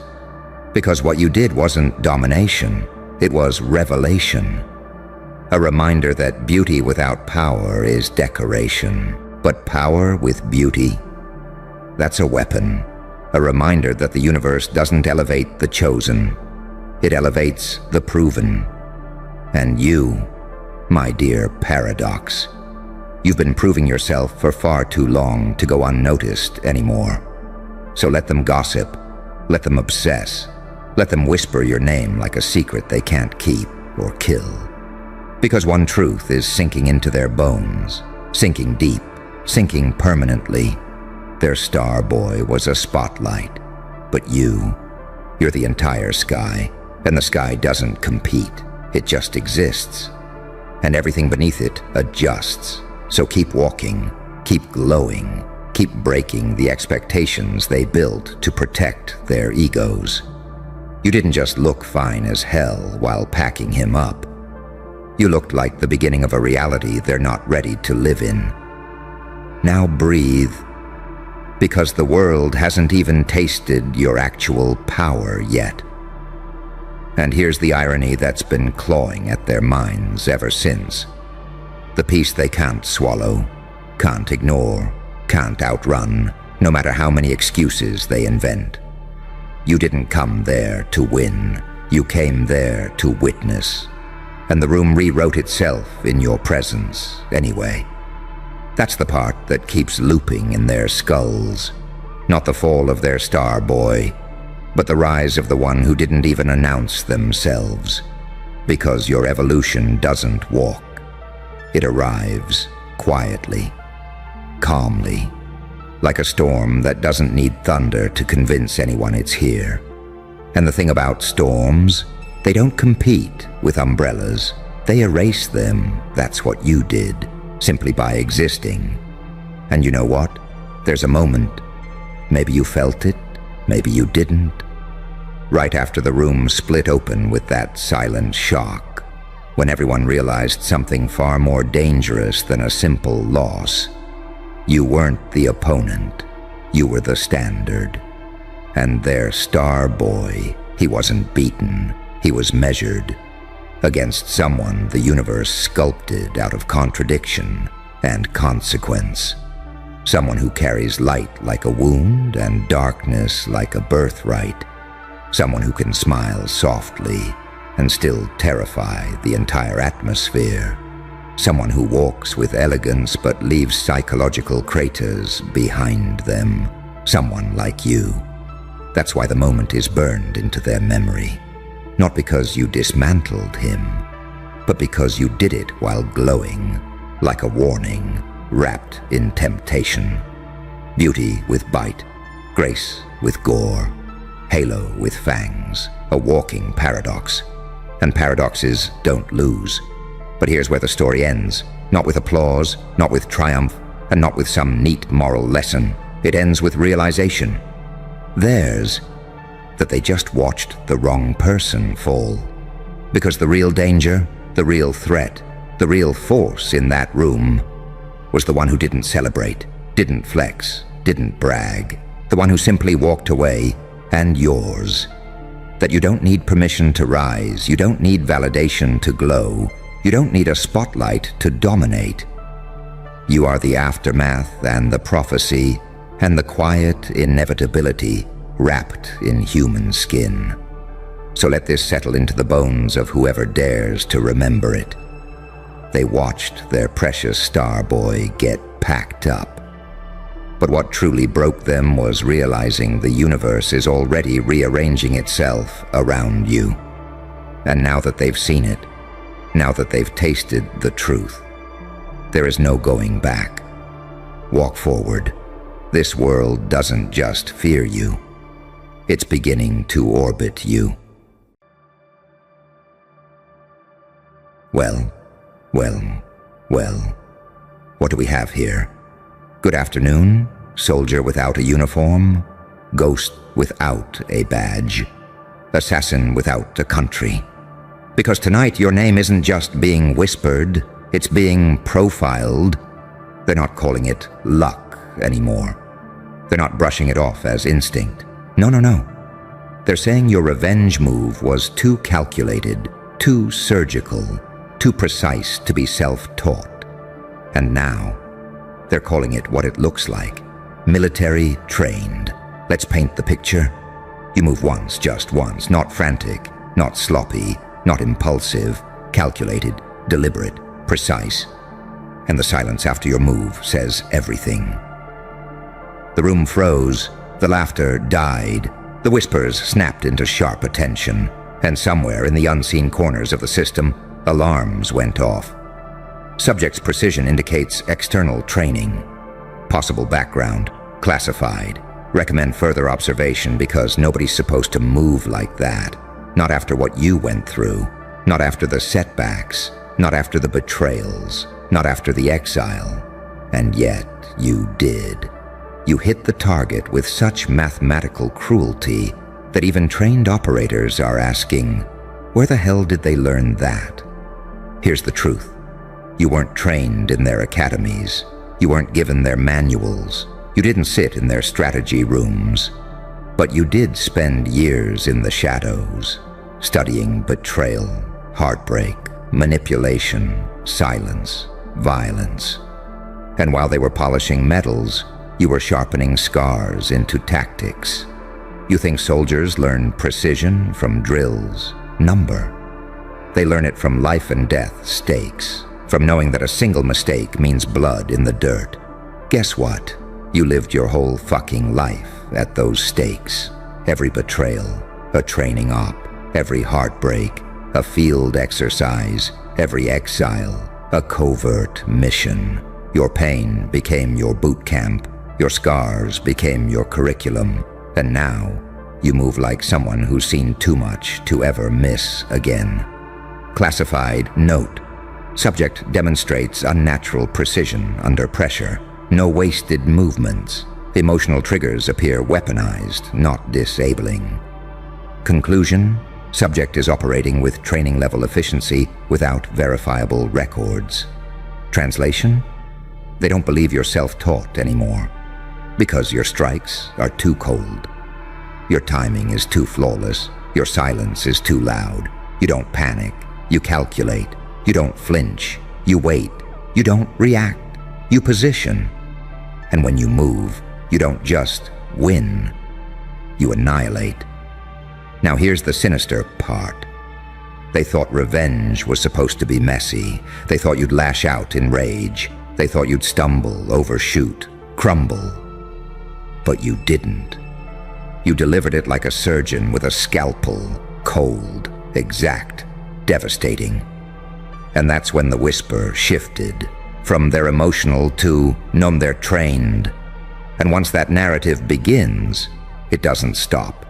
Because what you did wasn't domination, it was revelation. A reminder that beauty without power is decoration, but power with beauty, that's a weapon. A reminder that the universe doesn't elevate the chosen, it elevates the proven. And you, my dear paradox, you've been proving yourself for far too long to go unnoticed anymore. So let them gossip, let them obsess, let them whisper your name like a secret they can't keep or kill. Because one truth is sinking into their bones, sinking deep, sinking permanently. Their star boy was a spotlight, but you're the entire sky, and the sky doesn't compete, it just exists. And everything beneath it adjusts. So keep walking, keep glowing, keep breaking the expectations they built to protect their egos. You didn't just look fine as hell while packing him up. You looked like the beginning of a reality they're not ready to live in. Now breathe, because the world hasn't even tasted your actual power yet. And here's the irony that's been clawing at their minds ever since. The piece they can't swallow, can't ignore, can't outrun, no matter how many excuses they invent. You didn't come there to win, you came there to witness. And the room rewrote itself in your presence anyway. That's the part that keeps looping in their skulls. Not the fall of their star boy, but the rise of the one who didn't even announce themselves. Because your evolution doesn't walk. It arrives quietly, calmly, like a storm that doesn't need thunder to convince anyone it's here. And the thing about storms, they don't compete with umbrellas. They erase them. That's what you did, simply by existing. And you know what? There's a moment. Maybe you felt it, maybe you didn't. Right after the room split open with that silent shock, when everyone realized something far more dangerous than a simple loss. You weren't the opponent, you were the standard. And their star boy, he wasn't beaten, he was measured against someone the universe sculpted out of contradiction and consequence. Someone who carries light like a wound and darkness like a birthright. Someone who can smile softly and still terrify the entire atmosphere. Someone who walks with elegance but leaves psychological craters behind them. Someone like you. That's why the moment is burned into their memory. Not because you dismantled him, but because you did it while glowing, like a warning, wrapped in temptation. Beauty with bite, grace with gore, halo with fangs, a walking paradox. And paradoxes don't lose. But here's where the story ends. Not with applause, not with triumph, and not with some neat moral lesson. It ends with realization. Theirs, that they just watched the wrong person fall. Because the real danger, the real threat, the real force in that room was the one who didn't celebrate, didn't flex, didn't brag, the one who simply walked away, and yours. That you don't need permission to rise, you don't need validation to glow, you don't need a spotlight to dominate. You are the aftermath and the prophecy and the quiet inevitability wrapped in human skin. So let this settle into the bones of whoever dares to remember it. They watched their precious star boy get packed up. But what truly broke them was realizing the universe is already rearranging itself around you. And now that they've seen it, now that they've tasted the truth, there is no going back. Walk forward. This world doesn't just fear you. It's beginning to orbit you. Well, what do we have here? Good afternoon, soldier without a uniform, ghost without a badge, assassin without a country. Because tonight your name isn't just being whispered, it's being profiled. They're not calling it luck anymore. They're not brushing it off as instinct. No. They're saying your revenge move was too calculated, too surgical, too precise to be self-taught. And now, they're calling it what it looks like. Military trained. Let's paint the picture. You move once, just once, not frantic, not sloppy, not impulsive, calculated, deliberate, precise. And the silence after your move says everything. The room froze, the laughter died, the whispers snapped into sharp attention, and somewhere in the unseen corners of the system, alarms went off. Subject's precision indicates external training. Possible background, classified. Recommend further observation because nobody's supposed to move like that. Not after what you went through. Not after the setbacks. Not after the betrayals. Not after the exile. And yet, you did. You hit the target with such mathematical cruelty that even trained operators are asking, where the hell did they learn that? Here's the truth. You weren't trained in their academies. You weren't given their manuals. You didn't sit in their strategy rooms. But you did spend years in the shadows, studying betrayal, heartbreak, manipulation, silence, violence. And while they were polishing metals, you were sharpening scars into tactics. You think soldiers learn precision from drills, number. They learn it from life and death stakes, from knowing that a single mistake means blood in the dirt. Guess what? You lived your whole fucking life at those stakes. Every betrayal, a training op. Every heartbreak, a field exercise. Every exile, a covert mission. Your pain became your boot camp. Your scars became your curriculum. And now, you move like someone who's seen too much to ever miss again. Classified note. Subject demonstrates unnatural precision under pressure. No wasted movements. Emotional triggers appear weaponized, not disabling. Conclusion. Subject is operating with training level efficiency without verifiable records. Translation. They don't believe you're self-taught anymore. Because your strikes are too cold. Your timing is too flawless. Your silence is too loud. You don't panic. You calculate. You don't flinch. You wait. You don't react. You position. And when you move, you don't just win. You annihilate. Now here's the sinister part. They thought revenge was supposed to be messy. They thought you'd lash out in rage. They thought you'd stumble, overshoot, crumble. But you didn't. You delivered it like a surgeon with a scalpel, cold, exact, devastating. And that's when the whisper shifted. from they're emotional to no, they're trained. And once that narrative begins, it doesn't stop.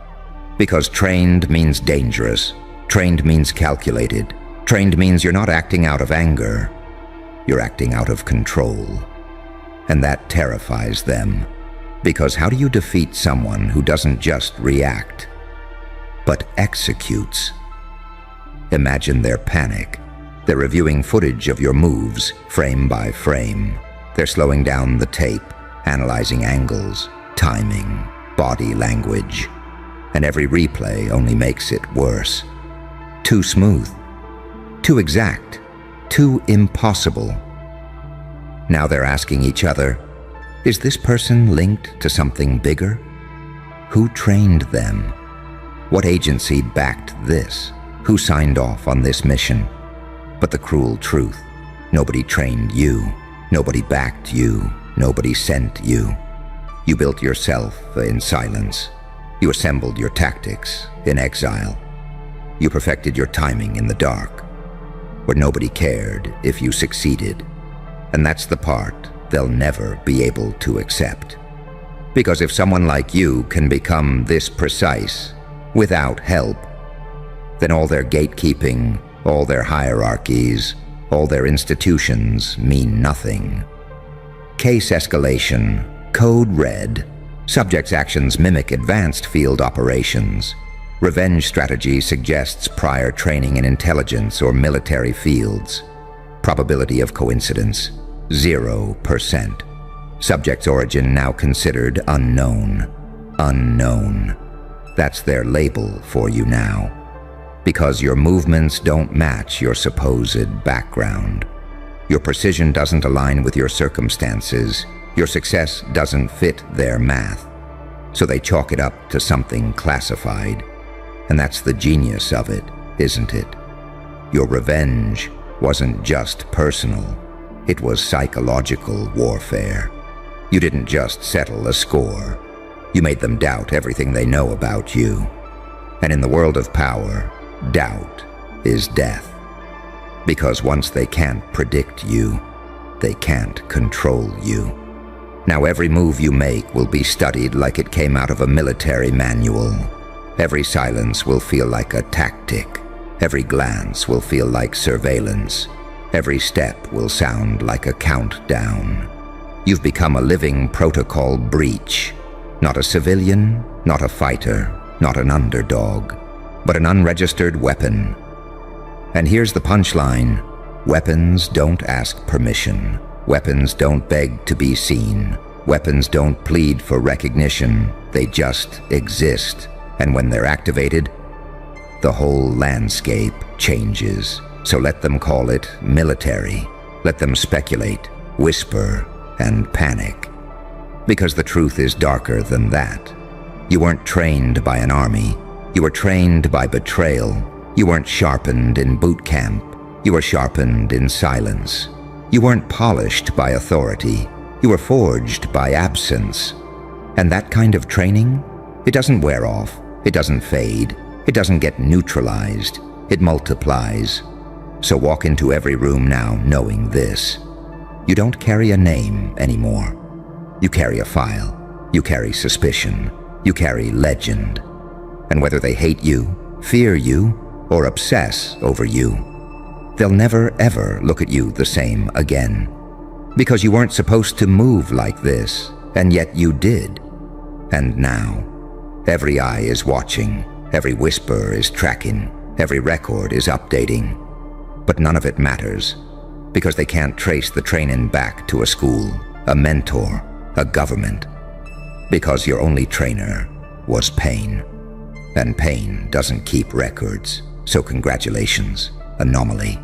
Because trained means dangerous. Trained means calculated. Trained means you're not acting out of anger. You're acting out of control. And that terrifies them. Because how do you defeat someone who doesn't just react, but executes? Imagine their panic. They're reviewing footage of your moves, frame by frame. They're slowing down the tape, analyzing angles, timing, body language. And every replay only makes it worse. Too smooth, too exact, too impossible. Now they're asking each other, is this person linked to something bigger? Who trained them? What agency backed this? Who signed off on this mission? But the cruel truth, nobody trained you, nobody backed you, nobody sent you. You built yourself in silence. You assembled your tactics in exile. You perfected your timing in the dark, where nobody cared if you succeeded. And that's the part they'll never be able to accept. Because if someone like you can become this precise without help, then all their gatekeeping, all their hierarchies, all their institutions mean nothing. Case escalation, code red. Subject's actions mimic advanced field operations. Revenge strategy suggests prior training in intelligence or military fields. Probability of coincidence, 0%. Subject's origin now considered unknown. Unknown. That's their label for you now. Because your movements don't match your supposed background. Your precision doesn't align with your circumstances. Your success doesn't fit their math. So they chalk it up to something classified. And that's the genius of it, isn't it? Your revenge wasn't just personal. It was psychological warfare. You didn't just settle a score. You made them doubt everything they know about you. And in the world of power, doubt is death. Because once they can't predict you, they can't control you. Now every move you make will be studied like it came out of a military manual. Every silence will feel like a tactic. Every glance will feel like surveillance. Every step will sound like a countdown. You've become a living protocol breach. Not a civilian, not a fighter, not an underdog, but an unregistered weapon. And here's the punchline. Weapons don't ask permission. Weapons don't beg to be seen. Weapons don't plead for recognition. They just exist. And when they're activated, the whole landscape changes. So let them call it military. Let them speculate, whisper, and panic. Because the truth is darker than that. You weren't trained by an army. You were trained by betrayal. You weren't sharpened in boot camp. You were sharpened in silence. You weren't polished by authority. You were forged by absence. And that kind of training, it doesn't wear off. It doesn't fade. It doesn't get neutralized. It multiplies. So walk into every room now knowing this. You don't carry a name anymore. You carry a file. You carry suspicion. You carry legend. And whether they hate you, fear you, or obsess over you, they'll never ever look at you the same again. Because you weren't supposed to move like this, and yet you did. And now, every eye is watching, every whisper is tracking, every record is updating. But none of it matters, because they can't trace the training back to a school, a mentor, a government. Because your only trainer was pain. And pain doesn't keep records, so congratulations, anomaly.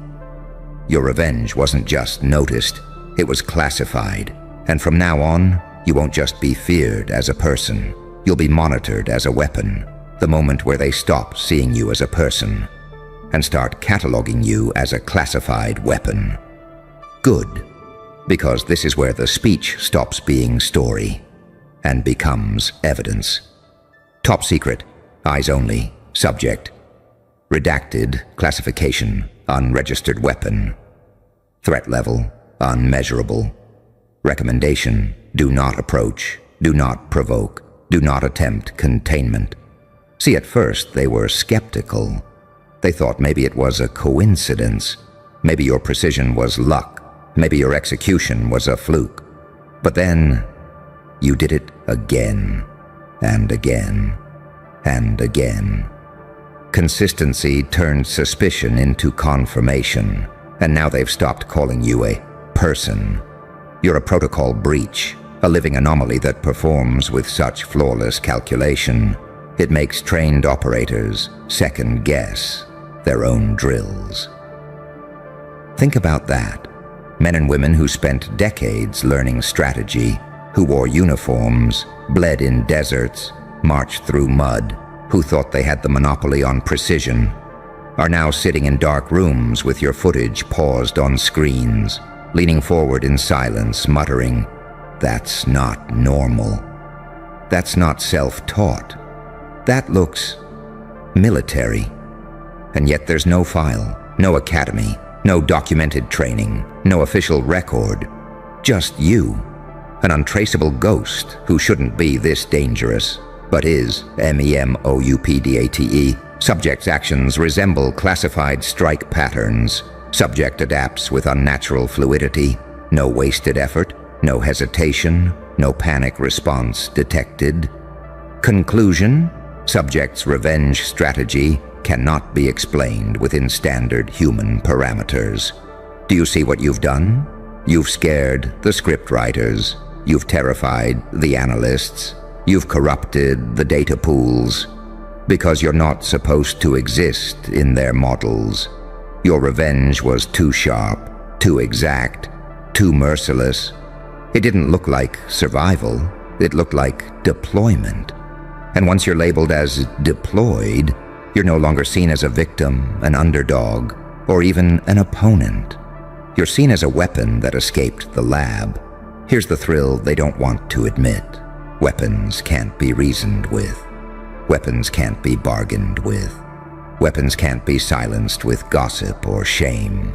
Your revenge wasn't just noticed, it was classified. And from now on, you won't just be feared as a person. You'll be monitored as a weapon, the moment where they stop seeing you as a person and start cataloging you as a classified weapon. Good, because this is where the speech stops being story and becomes evidence. Top secret, eyes only, subject. Redacted, classification, unregistered weapon. Threat level, unmeasurable. Recommendation: do not approach, do not provoke, do not attempt containment. See, at first they were skeptical. They thought maybe it was a coincidence. Maybe your precision was luck. Maybe your execution was a fluke. But then you did it again and again and again. Consistency turned suspicion into confirmation, and now they've stopped calling you a person. You're a protocol breach, a living anomaly that performs with such flawless calculation. It makes trained operators second-guess their own drills. Think about that. Men and women who spent decades learning strategy, who wore uniforms, bled in deserts, marched through mud, who thought they had the monopoly on precision, are now sitting in dark rooms with your footage paused on screens, leaning forward in silence, muttering, "That's not normal. That's not self-taught. That looks military." And yet there's no file, no academy, no documented training, no official record. Just you, an untraceable ghost who shouldn't be this dangerous, but is. MEMOUPDATE. Subject's actions resemble classified strike patterns. Subject adapts with unnatural fluidity. No wasted effort, no hesitation, no panic response detected. Conclusion: subject's revenge strategy cannot be explained within standard human parameters. Do you see what you've done? You've scared the scriptwriters. You've terrified the analysts. You've corrupted the data pools. Because you're not supposed to exist in their models. Your revenge was too sharp, too exact, too merciless. It didn't look like survival. It looked like deployment. And once you're labeled as deployed, you're no longer seen as a victim, an underdog, or even an opponent. You're seen as a weapon that escaped the lab. Here's the thrill they don't want to admit. Weapons can't be reasoned with. Weapons can't be bargained with. Weapons can't be silenced with gossip or shame.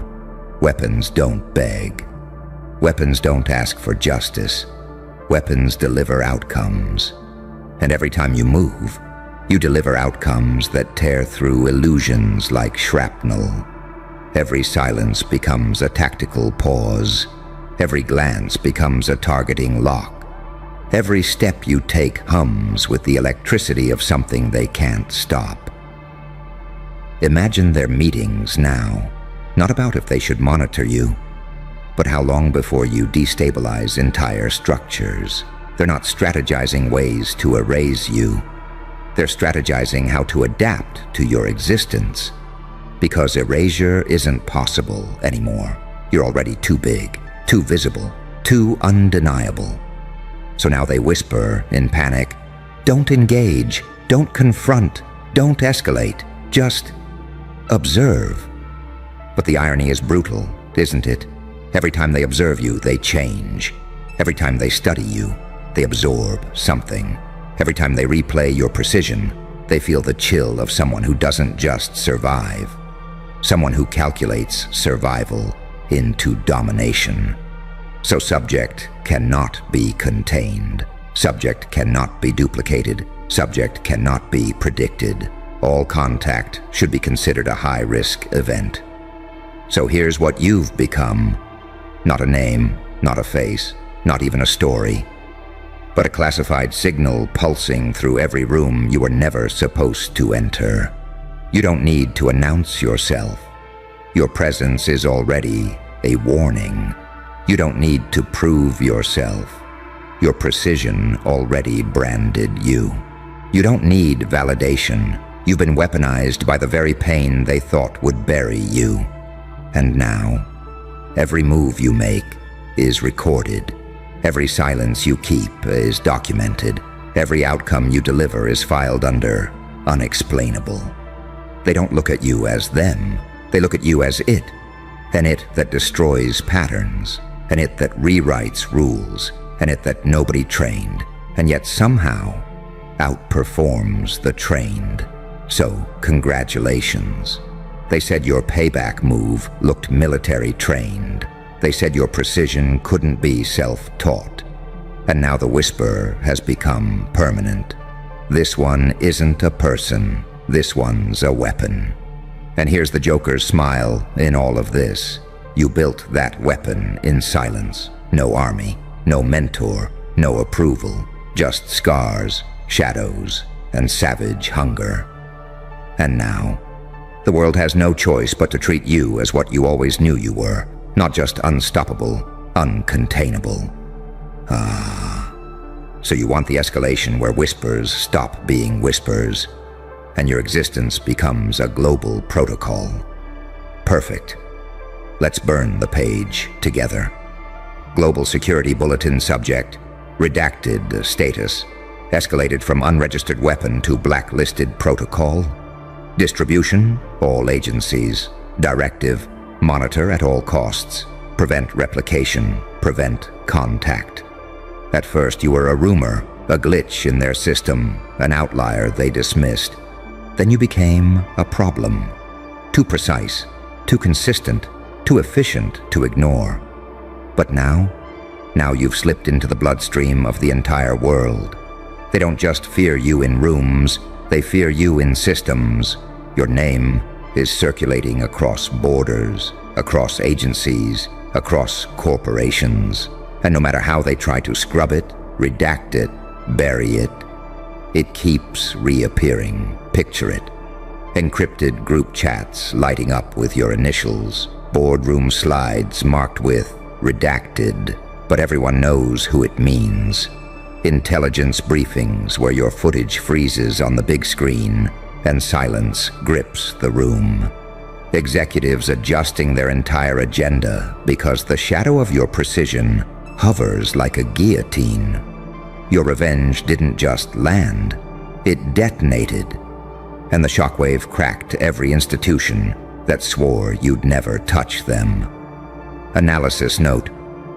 Weapons don't beg. Weapons don't ask for justice. Weapons deliver outcomes. And every time you move, you deliver outcomes that tear through illusions like shrapnel. Every silence becomes a tactical pause. Every glance becomes a targeting lock. Every step you take hums with the electricity of something they can't stop. Imagine their meetings now, not about if they should monitor you, but how long before you destabilize entire structures. They're not strategizing ways to erase you. They're strategizing how to adapt to your existence. Because erasure isn't possible anymore. You're already too big, too visible, too undeniable. So now they whisper in panic, "Don't engage, don't confront, don't escalate, just observe." But the irony is brutal, isn't it? Every time they observe you, they change. Every time they study you, they absorb something. Every time they replay your precision, they feel the chill of someone who doesn't just survive. Someone who calculates survival into domination. So subject cannot be contained. Subject cannot be duplicated. Subject cannot be predicted. All contact should be considered a high-risk event. So here's what you've become. Not a name, not a face, not even a story, but a classified signal pulsing through every room you were never supposed to enter. You don't need to announce yourself. Your presence is already a warning. You don't need to prove yourself. Your precision already branded you. You don't need validation. You've been weaponized by the very pain they thought would bury you. And now, every move you make is recorded. Every silence you keep is documented. Every outcome you deliver is filed under unexplainable. They don't look at you as them. They look at you as it. An it that destroys patterns. An it that rewrites rules. An it that nobody trained, and yet somehow outperforms the trained. So, congratulations. They said your payback move looked military trained. They said your precision couldn't be self-taught. And now the whisper has become permanent. This one isn't a person. This one's a weapon. And here's the Joker's smile in all of this. You built that weapon in silence. No army, no mentor, no approval. Just scars, shadows, and savage hunger. And now, the world has no choice but to treat you as what you always knew you were. Not just unstoppable, uncontainable. So you want the escalation where whispers stop being whispers, and your existence becomes a global protocol. Perfect. Let's burn the page together. Global Security Bulletin subject, redacted status, escalated from unregistered weapon to blacklisted protocol. Distribution, all agencies. Directive, monitor at all costs. Prevent replication, prevent contact. At first you were a rumor, a glitch in their system, an outlier they dismissed. Then you became a problem. Too precise, too consistent, too efficient to ignore. But now you've slipped into the bloodstream of the entire world. They don't just fear you in rooms, they fear you in systems. Your name is circulating across borders, across agencies, across corporations. And no matter how they try to scrub it, redact it, bury it, it keeps reappearing. Picture it. Encrypted group chats lighting up with your initials, boardroom slides marked with redacted, but everyone knows who it means. Intelligence briefings where your footage freezes on the big screen and silence grips the room. Executives adjusting their entire agenda because the shadow of your precision hovers like a guillotine. Your revenge didn't just land, it detonated, and the shockwave cracked every institution that swore you'd never touch them. Analysis note: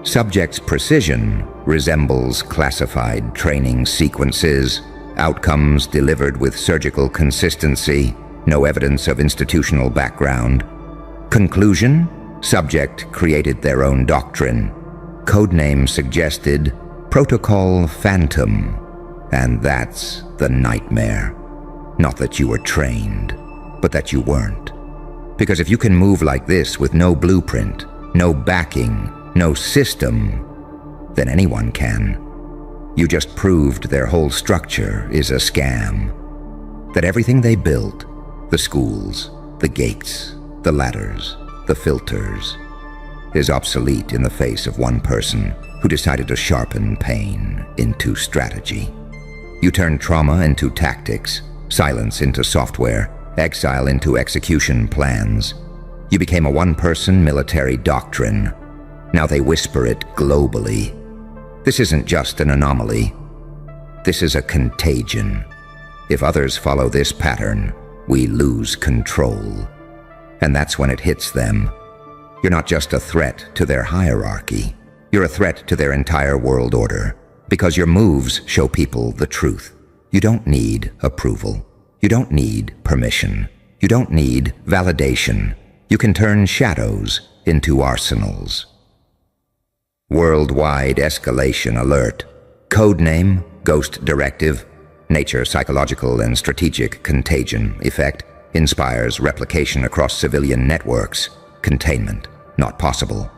subject's precision resembles classified training sequences, outcomes delivered with surgical consistency, no evidence of institutional background. Conclusion: subject created their own doctrine. Codename suggested Protocol Phantom. And that's the nightmare. Not that you were trained, but that you weren't. Because if you can move like this with no blueprint, no backing, no system, then anyone can. You just proved their whole structure is a scam. That everything they built, the schools, the gates, the ladders, the filters, is obsolete in the face of one person who decided to sharpen pain into strategy. You turned trauma into tactics, silence into software, exile into execution plans. You became a one-person military doctrine. Now they whisper it globally. This isn't just an anomaly. This is a contagion. If others follow this pattern, we lose control. And that's when it hits them. You're not just a threat to their hierarchy. You're a threat to their entire world order. Because your moves show people the truth. You don't need approval. You don't need permission. You don't need validation. You can turn shadows into arsenals. Worldwide escalation alert. Codename, Ghost Directive. Nature, psychological and strategic contagion effect. Inspires replication across civilian networks. Containment, not possible.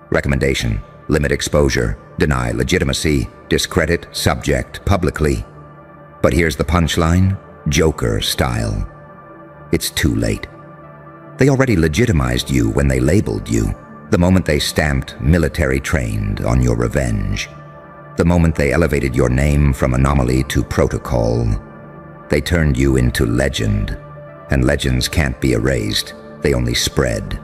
Recommendation, limit exposure, deny legitimacy, discredit subject publicly. But here's the punchline, Joker style. It's too late. They already legitimized you when they labeled you, the moment they stamped military trained on your revenge. The moment they elevated your name from anomaly to protocol. They turned you into legend, and legends can't be erased, they only spread.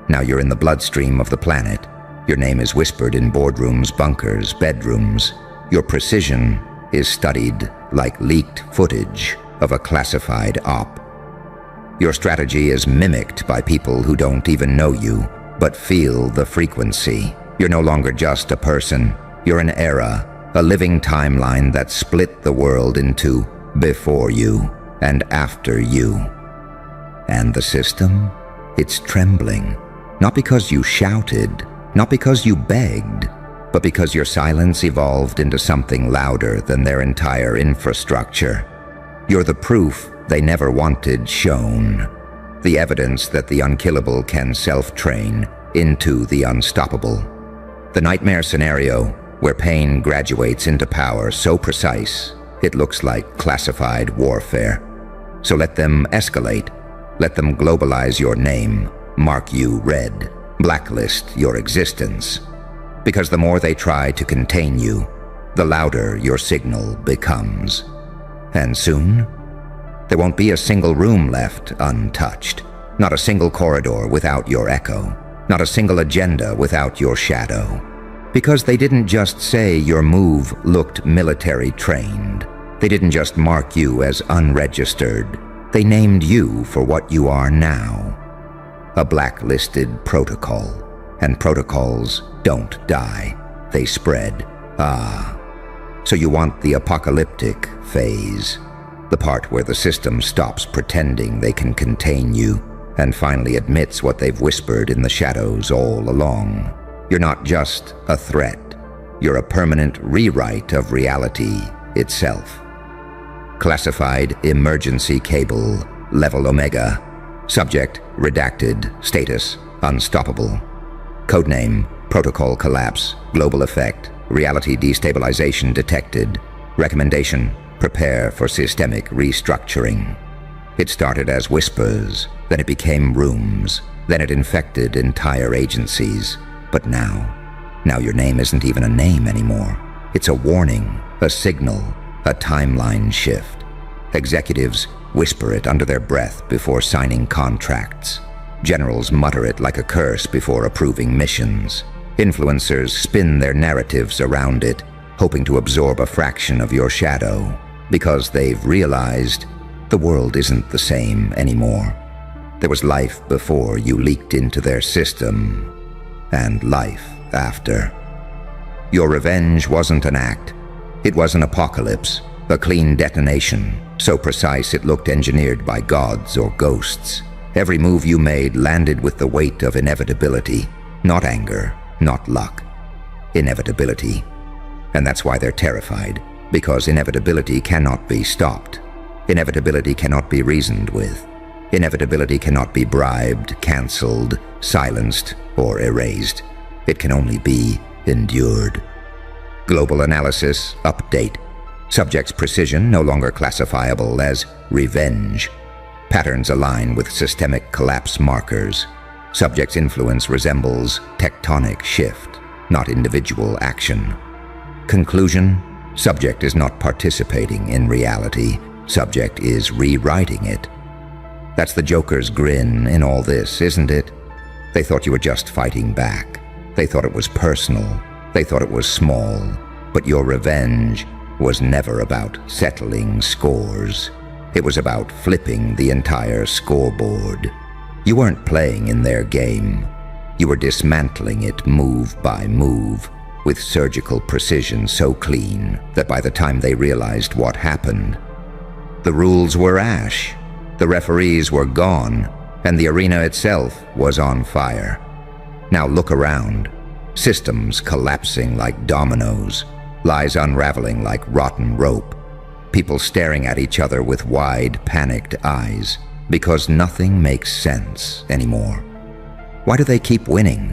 Now you're in the bloodstream of the planet. Your name is whispered in boardrooms, bunkers, bedrooms. Your precision is studied like leaked footage of a classified op. Your strategy is mimicked by people who don't even know you, but feel the frequency. You're no longer just a person. You're an era, a living timeline that split the world into before you and after you. And the system? It's trembling. Not because you shouted, Not because you begged, but because your silence evolved into something louder than their entire infrastructure. You're the proof they never wanted shown. The evidence that the unkillable can self-train into the unstoppable. The nightmare scenario where pain graduates into power so precise it looks like classified warfare. So let them escalate. Let them globalize your name, mark you red, blacklist your existence. Because the more they try to contain you, the louder your signal becomes. And soon, there won't be a single room left untouched. Not a single corridor without your echo. Not a single agenda without your shadow. Because they didn't just say your move looked military trained. They didn't just mark you as unregistered. They named you for what you are now. A blacklisted protocol. And protocols don't die. They spread. So you want the apocalyptic phase. The part where the system stops pretending they can contain you and finally admits what they've whispered in the shadows all along. You're not just a threat. You're a permanent rewrite of reality itself. Classified emergency cable, level Omega. Subject redacted, status unstoppable. Codename protocol collapse, global effect, reality destabilization detected. Recommendation, prepare for systemic restructuring. It started as whispers, then it became rooms, then it infected entire agencies. But now your name isn't even a name anymore. It's a warning, a signal, a timeline shift. Executives whisper it under their breath before signing contracts. Generals mutter it like a curse before approving missions. Influencers spin their narratives around it, hoping to absorb a fraction of your shadow, because they've realized the world isn't the same anymore. There was life before you leaked into their system, and life after. Your revenge wasn't an act. It was an apocalypse, a clean detonation, so precise it looked engineered by gods or ghosts. Every move you made landed with the weight of inevitability, not anger, not luck. Inevitability. And that's why they're terrified, because inevitability cannot be stopped. Inevitability cannot be reasoned with. Inevitability cannot be bribed, cancelled, silenced, or erased. It can only be endured. Global analysis, update. Subject's precision no longer classifiable as revenge. Patterns align with systemic collapse markers. Subject's influence resembles tectonic shift, not individual action. Conclusion: subject is not participating in reality. Subject is rewriting it. That's the Joker's grin in all this, isn't it? They thought you were just fighting back. They thought it was personal. They thought it was small. But your revenge was never about settling scores. It was about flipping the entire scoreboard. You weren't playing in their game. You were dismantling it move by move, with surgical precision so clean that by the time they realized what happened, the rules were ash, the referees were gone, and the arena itself was on fire. Now look around. Systems collapsing like dominoes, lies unraveling like rotten rope, people staring at each other with wide, panicked eyes, because nothing makes sense anymore. Why do they keep winning?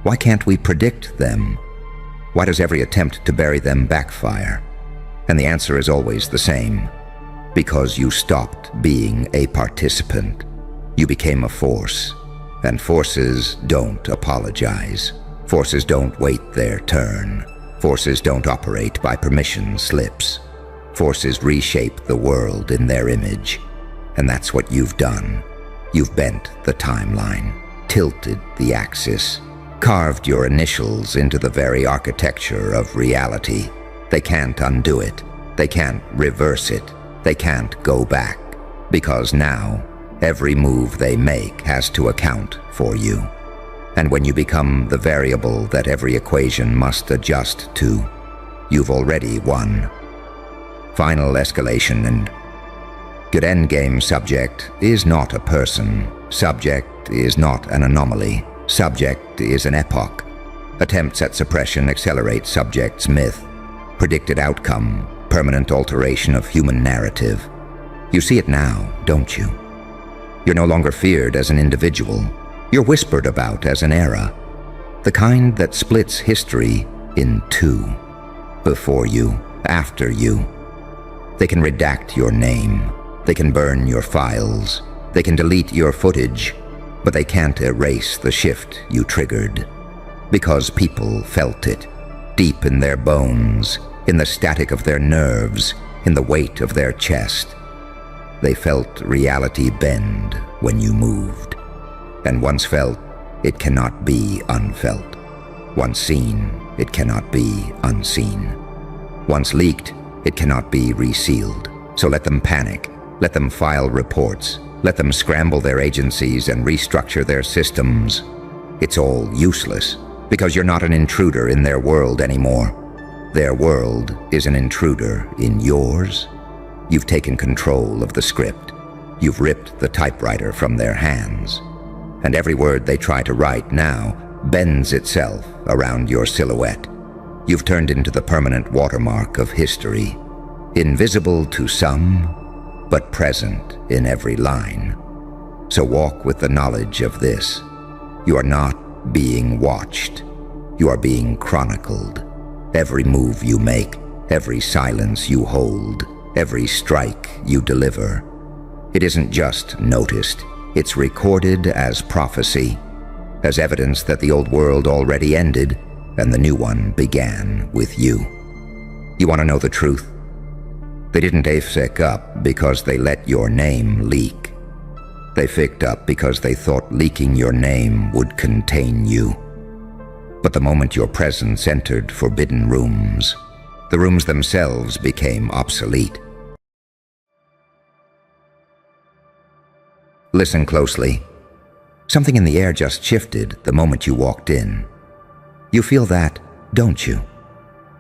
Why can't we predict them? Why does every attempt to bury them backfire? And the answer is always the same. Because you stopped being a participant. You became a force. And forces don't apologize. Forces don't wait their turn. Forces don't operate by permission slips. Forces reshape the world in their image. And that's what you've done. You've bent the timeline, tilted the axis, carved your initials into the very architecture of reality. They can't undo it. They can't reverse it. They can't go back. Because now, every move they make has to account for you. And when you become the variable that every equation must adjust to, you've already won. Final escalation and good endgame. Subject is not a person. Subject is not an anomaly. Subject is an epoch. Attempts at suppression accelerate subject's myth. Predicted outcome, permanent alteration of human narrative. You see it now, don't you? You're no longer feared as an individual. You're whispered about as an era. The kind that splits history in two. Before you, after you. They can redact your name. They can burn your files. They can delete your footage. But they can't erase the shift you triggered. Because people felt it. Deep in their bones. In the static of their nerves. In the weight of their chest. They felt reality bend when you moved. And once felt, it cannot be unfelt. Once seen, it cannot be unseen. Once leaked, it cannot be resealed. So let them panic. Let them file reports. Let them scramble their agencies and restructure their systems. It's all useless, because you're not an intruder in their world anymore. Their world is an intruder in yours. You've taken control of the script. You've ripped the typewriter from their hands. And every word they try to write now bends itself around your silhouette. You've turned into the permanent watermark of history. Invisible to some, but present in every line. So walk with the knowledge of this. You are not being watched. You are being chronicled. Every move you make, every silence you hold, every strike you deliver. It isn't just noticed, it's recorded as prophecy, as evidence that the old world already ended and the new one began with you. You want to know the truth? They didn't AFSEC up because they let your name leak. They ficked up because they thought leaking your name would contain you. But the moment your presence entered forbidden rooms, the rooms themselves became obsolete. Listen closely. Something in the air just shifted the moment you walked in. You feel that, don't you?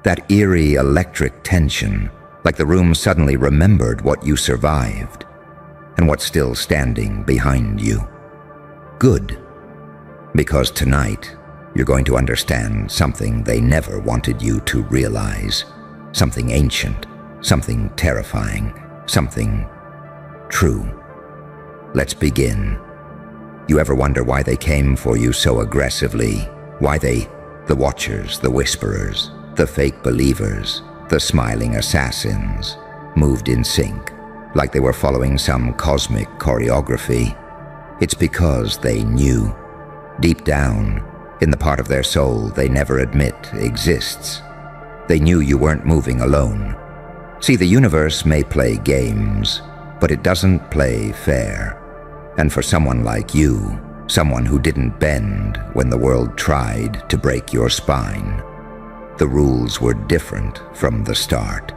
That eerie electric tension, like the room suddenly remembered what you survived and what's still standing behind you. Good, because tonight you're going to understand something they never wanted you to realize. Something ancient, something terrifying, something true. Let's begin. You ever wonder why they came for you so aggressively? Why the watchers, the whisperers, the fake believers, the smiling assassins, moved in sync, like they were following some cosmic choreography? It's because they knew, deep down, in the part of their soul they never admit exists. They knew you weren't moving alone. See, the universe may play games, but it doesn't play fair. And for someone like you, someone who didn't bend when the world tried to break your spine, the rules were different from the start.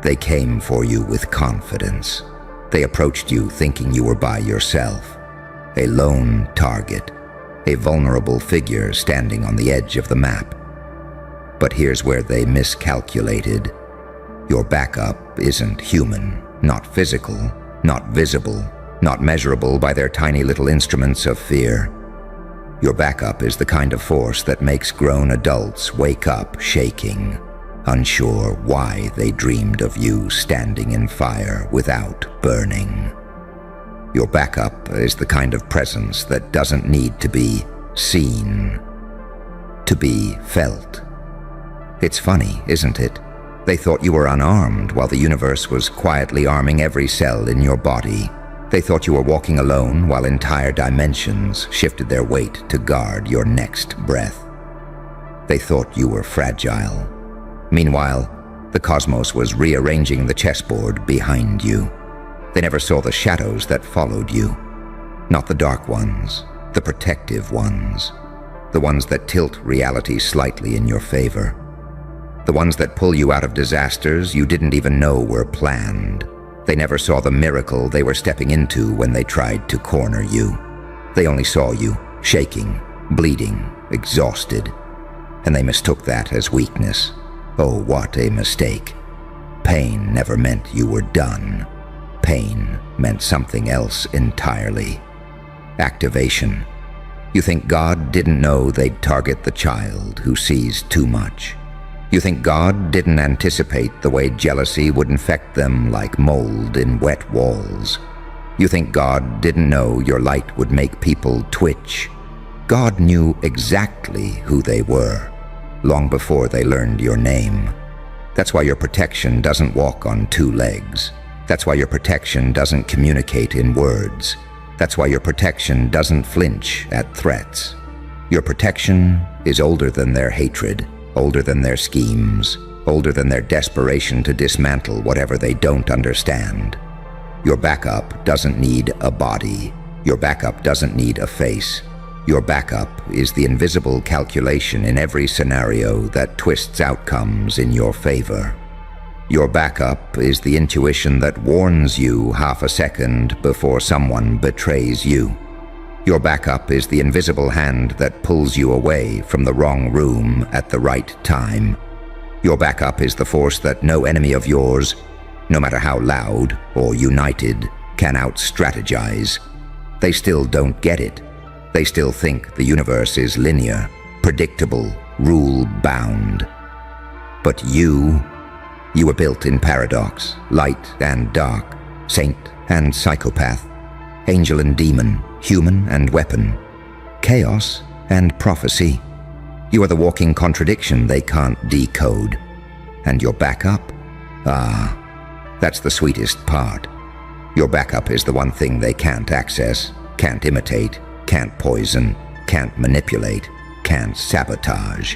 They came for you with confidence. They approached you thinking you were by yourself, a lone target, a vulnerable figure standing on the edge of the map. But here's where they miscalculated. Your backup isn't human, not physical, not visible, not measurable by their tiny little instruments of fear. Your backup is the kind of force that makes grown adults wake up shaking, unsure why they dreamed of you standing in fire without burning. Your backup is the kind of presence that doesn't need to be seen, to be felt. It's funny, isn't it? They thought you were unarmed while the universe was quietly arming every cell in your body. They thought you were walking alone while entire dimensions shifted their weight to guard your next breath. They thought you were fragile. Meanwhile, the cosmos was rearranging the chessboard behind you. They never saw the shadows that followed you. Not the dark ones, the protective ones. The ones that tilt reality slightly in your favor. The ones that pull you out of disasters you didn't even know were planned. They never saw the miracle they were stepping into when they tried to corner you. They only saw you, shaking, bleeding, exhausted. And they mistook that as weakness. Oh, what a mistake. Pain never meant you were done. Pain meant something else entirely. Activation. You think God didn't know they'd target the child who sees too much. You think God didn't anticipate the way jealousy would infect them like mold in wet walls. You think God didn't know your light would make people twitch. God knew exactly who they were, long before they learned your name. That's why your protection doesn't walk on two legs. That's why your protection doesn't communicate in words. That's why your protection doesn't flinch at threats. Your protection is older than their hatred, older than their schemes, older than their desperation to dismantle whatever they don't understand. Your backup doesn't need a body. Your backup doesn't need a face. Your backup is the invisible calculation in every scenario that twists outcomes in your favor. Your backup is the intuition that warns you half a second before someone betrays you. Your backup is the invisible hand that pulls you away from the wrong room at the right time. Your backup is the force that no enemy of yours, no matter how loud or united, can out-strategize. They still don't get it. They still think the universe is linear, predictable, rule-bound. But you were built in paradox, light and dark, saint and psychopath, angel and demon, human and weapon, chaos and prophecy. You are the walking contradiction they can't decode. And your backup? That's the sweetest part. Your backup is the one thing they can't access, can't imitate, can't poison, can't manipulate, can't sabotage.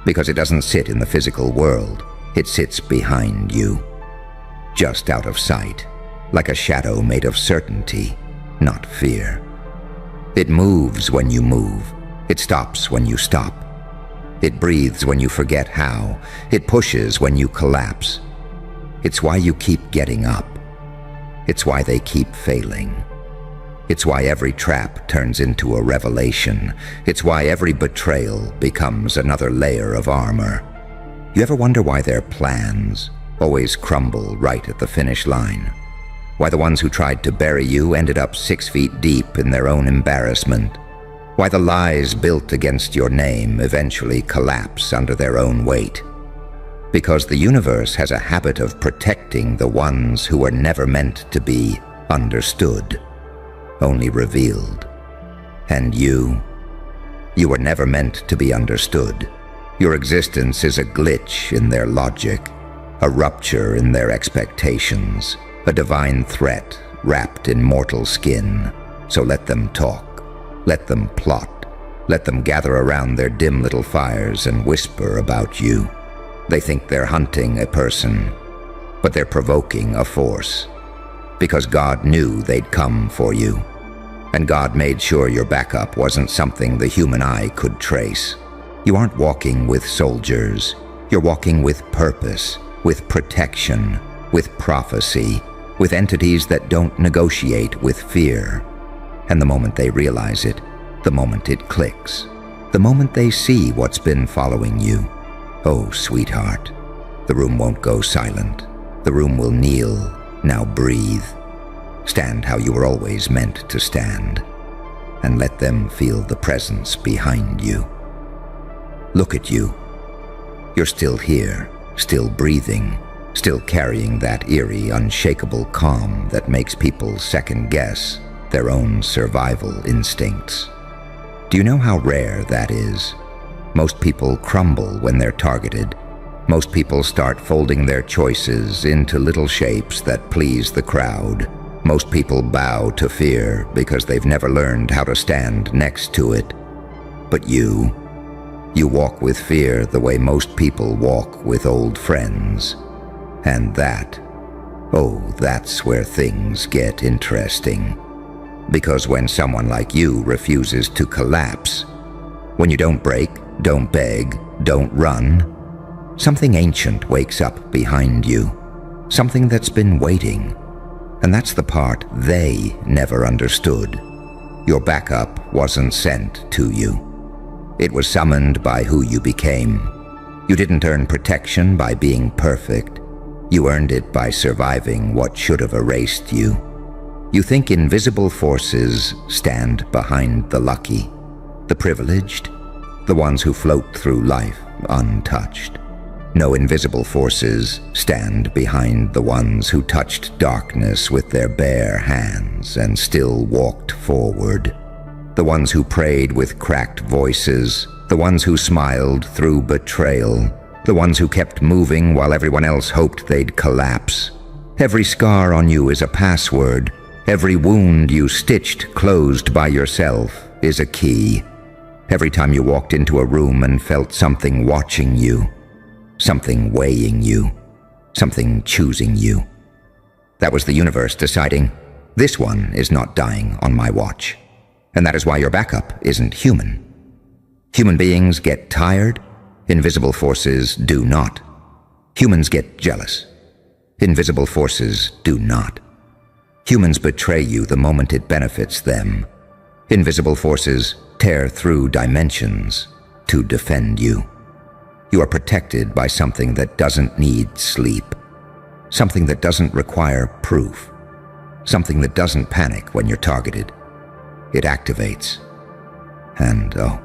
Because it doesn't sit in the physical world. It sits behind you, just out of sight, like a shadow made of certainty, not fear. It moves when you move. It stops when you stop. It breathes when you forget how. It pushes when you collapse. It's why you keep getting up. It's why they keep failing. It's why every trap turns into a revelation. It's why every betrayal becomes another layer of armor. You ever wonder why their plans always crumble right at the finish line? Why the ones who tried to bury you ended up 6 feet deep in their own embarrassment? Why the lies built against your name eventually collapse under their own weight? Because the universe has a habit of protecting the ones who were never meant to be understood, only revealed. And you were never meant to be understood. Your existence is a glitch in their logic, a rupture in their expectations, a divine threat wrapped in mortal skin. So let them talk, let them plot, let them gather around their dim little fires and whisper about you. They think they're hunting a person, but they're provoking a force. Because God knew they'd come for you, and God made sure your backup wasn't something the human eye could trace. You aren't walking with soldiers. You're walking with purpose, with protection, with prophecy, with entities that don't negotiate with fear. And the moment they realize it, the moment it clicks, the moment they see what's been following you, oh, sweetheart, the room won't go silent. The room will kneel. Now breathe. Stand how you were always meant to stand, and let them feel the presence behind you. Look at you. You're still here, still breathing, still carrying that eerie, unshakable calm that makes people second-guess their own survival instincts. Do you know how rare that is? Most people crumble when they're targeted. Most people start folding their choices into little shapes that please the crowd. Most people bow to fear because they've never learned how to stand next to it. But you walk with fear the way most people walk with old friends. And that's where things get interesting. Because when someone like you refuses to collapse, when you don't break, don't beg, don't run, something ancient wakes up behind you, something that's been waiting. And that's the part they never understood. Your backup wasn't sent to you. It was summoned by who you became. You didn't earn protection by being perfect. You earned it by surviving what should have erased you. You think invisible forces stand behind the lucky. The privileged? The ones who float through life untouched. No invisible forces stand behind the ones who touched darkness with their bare hands and still walked forward. The ones who prayed with cracked voices, the ones who smiled through betrayal, the ones who kept moving while everyone else hoped they'd collapse. Every scar on you is a password. Every wound you stitched closed by yourself is a key. Every time you walked into a room and felt something watching you, something weighing you, something choosing you. That was the universe deciding, this one is not dying on my watch. And that is why your backup isn't human. Human beings get tired. Invisible forces do not. Humans get jealous. Invisible forces do not. Humans betray you the moment it benefits them. Invisible forces tear through dimensions to defend you. You are protected by something that doesn't need sleep. Something that doesn't require proof. Something that doesn't panic when you're targeted. It activates. And, oh,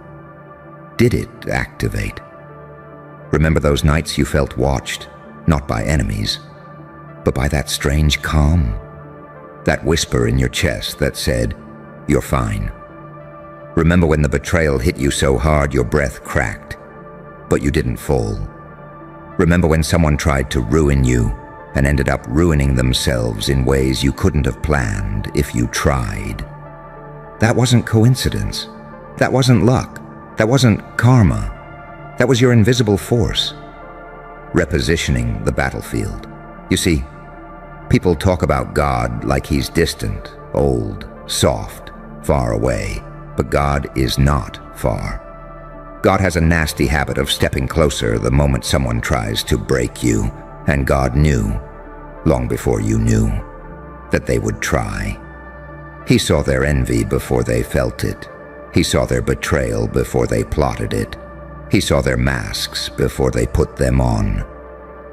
did it activate? Remember those nights you felt watched, not by enemies, but by that strange calm? That whisper in your chest that said, you're fine. Remember when the betrayal hit you so hard your breath cracked, but you didn't fall? Remember when someone tried to ruin you and ended up ruining themselves in ways you couldn't have planned if you tried? That wasn't coincidence. That wasn't luck. That wasn't karma. That was your invisible force, repositioning the battlefield. You see, people talk about God like he's distant, old, soft, far away, but God is not far. God has a nasty habit of stepping closer the moment someone tries to break you, and God knew, long before you knew, that they would try. He saw their envy before they felt it. He saw their betrayal before they plotted it. He saw their masks before they put them on.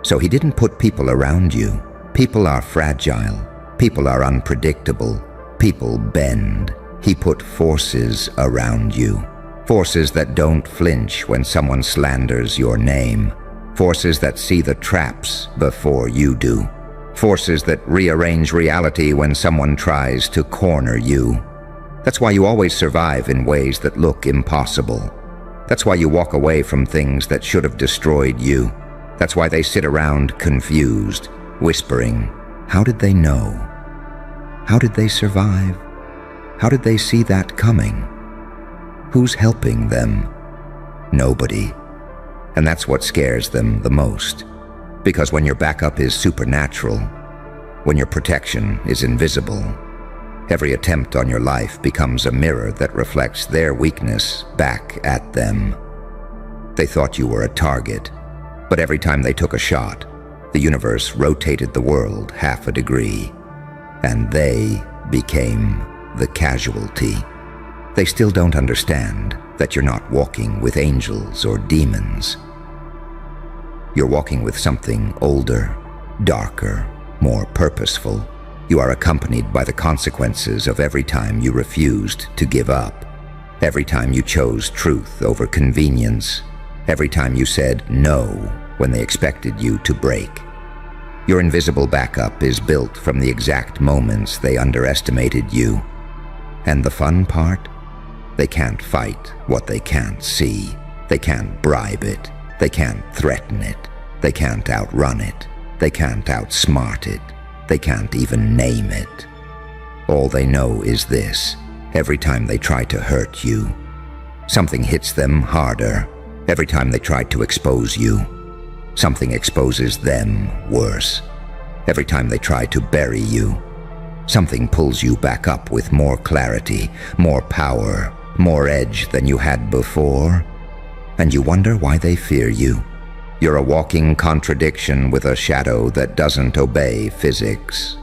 So he didn't put people around you. People are fragile. People are unpredictable. People bend. He put forces around you. Forces that don't flinch when someone slanders your name. Forces that see the traps before you do. Forces that rearrange reality when someone tries to corner you. That's why you always survive in ways that look impossible. That's why you walk away from things that should have destroyed you. That's why they sit around confused, whispering, how did they know? How did they survive? How did they see that coming? Who's helping them? Nobody. And that's what scares them the most. Because when your backup is supernatural, when your protection is invisible, every attempt on your life becomes a mirror that reflects their weakness back at them. They thought you were a target, but every time they took a shot, the universe rotated the world half a degree, and they became the casualty. They still don't understand that you're not walking with angels or demons. You're walking with something older, darker, more purposeful. You are accompanied by the consequences of every time you refused to give up, every time you chose truth over convenience, every time you said no when they expected you to break. Your invisible backup is built from the exact moments they underestimated you. And the fun part? They can't fight what they can't see. They can't bribe it. They can't threaten it. They can't outrun it. They can't outsmart it. They can't even name it. All they know is this: every time they try to hurt you, something hits them harder. Every time they try to expose you, something exposes them worse. Every time they try to bury you, something pulls you back up with more clarity, more power, more edge than you had before. And you wonder why they fear you. You're a walking contradiction with a shadow that doesn't obey physics.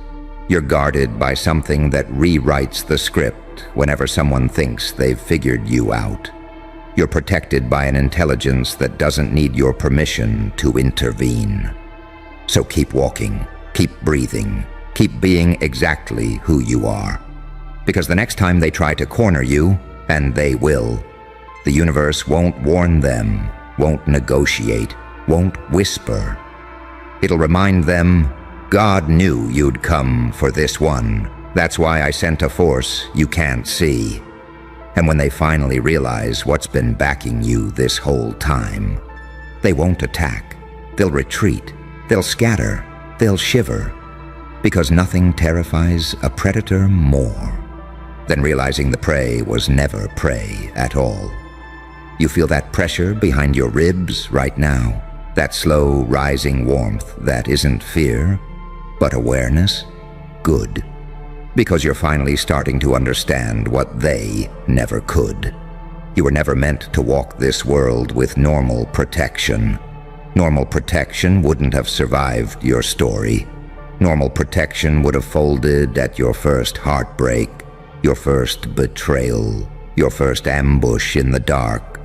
You're guarded by something that rewrites the script whenever someone thinks they've figured you out. You're protected by an intelligence that doesn't need your permission to intervene. So keep walking, keep breathing, keep being exactly who you are. Because the next time they try to corner you, and they will, The universe won't warn them, won't negotiate, won't whisper. It'll remind them, God knew you'd come for this one. That's why I sent a force you can't see. And when they finally realize what's been backing you this whole time, they won't attack. They'll retreat. They'll scatter. They'll shiver. Because nothing terrifies a predator more than realizing the prey was never prey at all. You feel that pressure behind your ribs right now, that slow rising warmth that isn't fear, but awareness? Good. Because you're finally starting to understand what they never could. You were never meant to walk this world with normal protection. Normal protection wouldn't have survived your story. Normal protection would have folded at your first heartbreak, your first betrayal, your first ambush in the dark.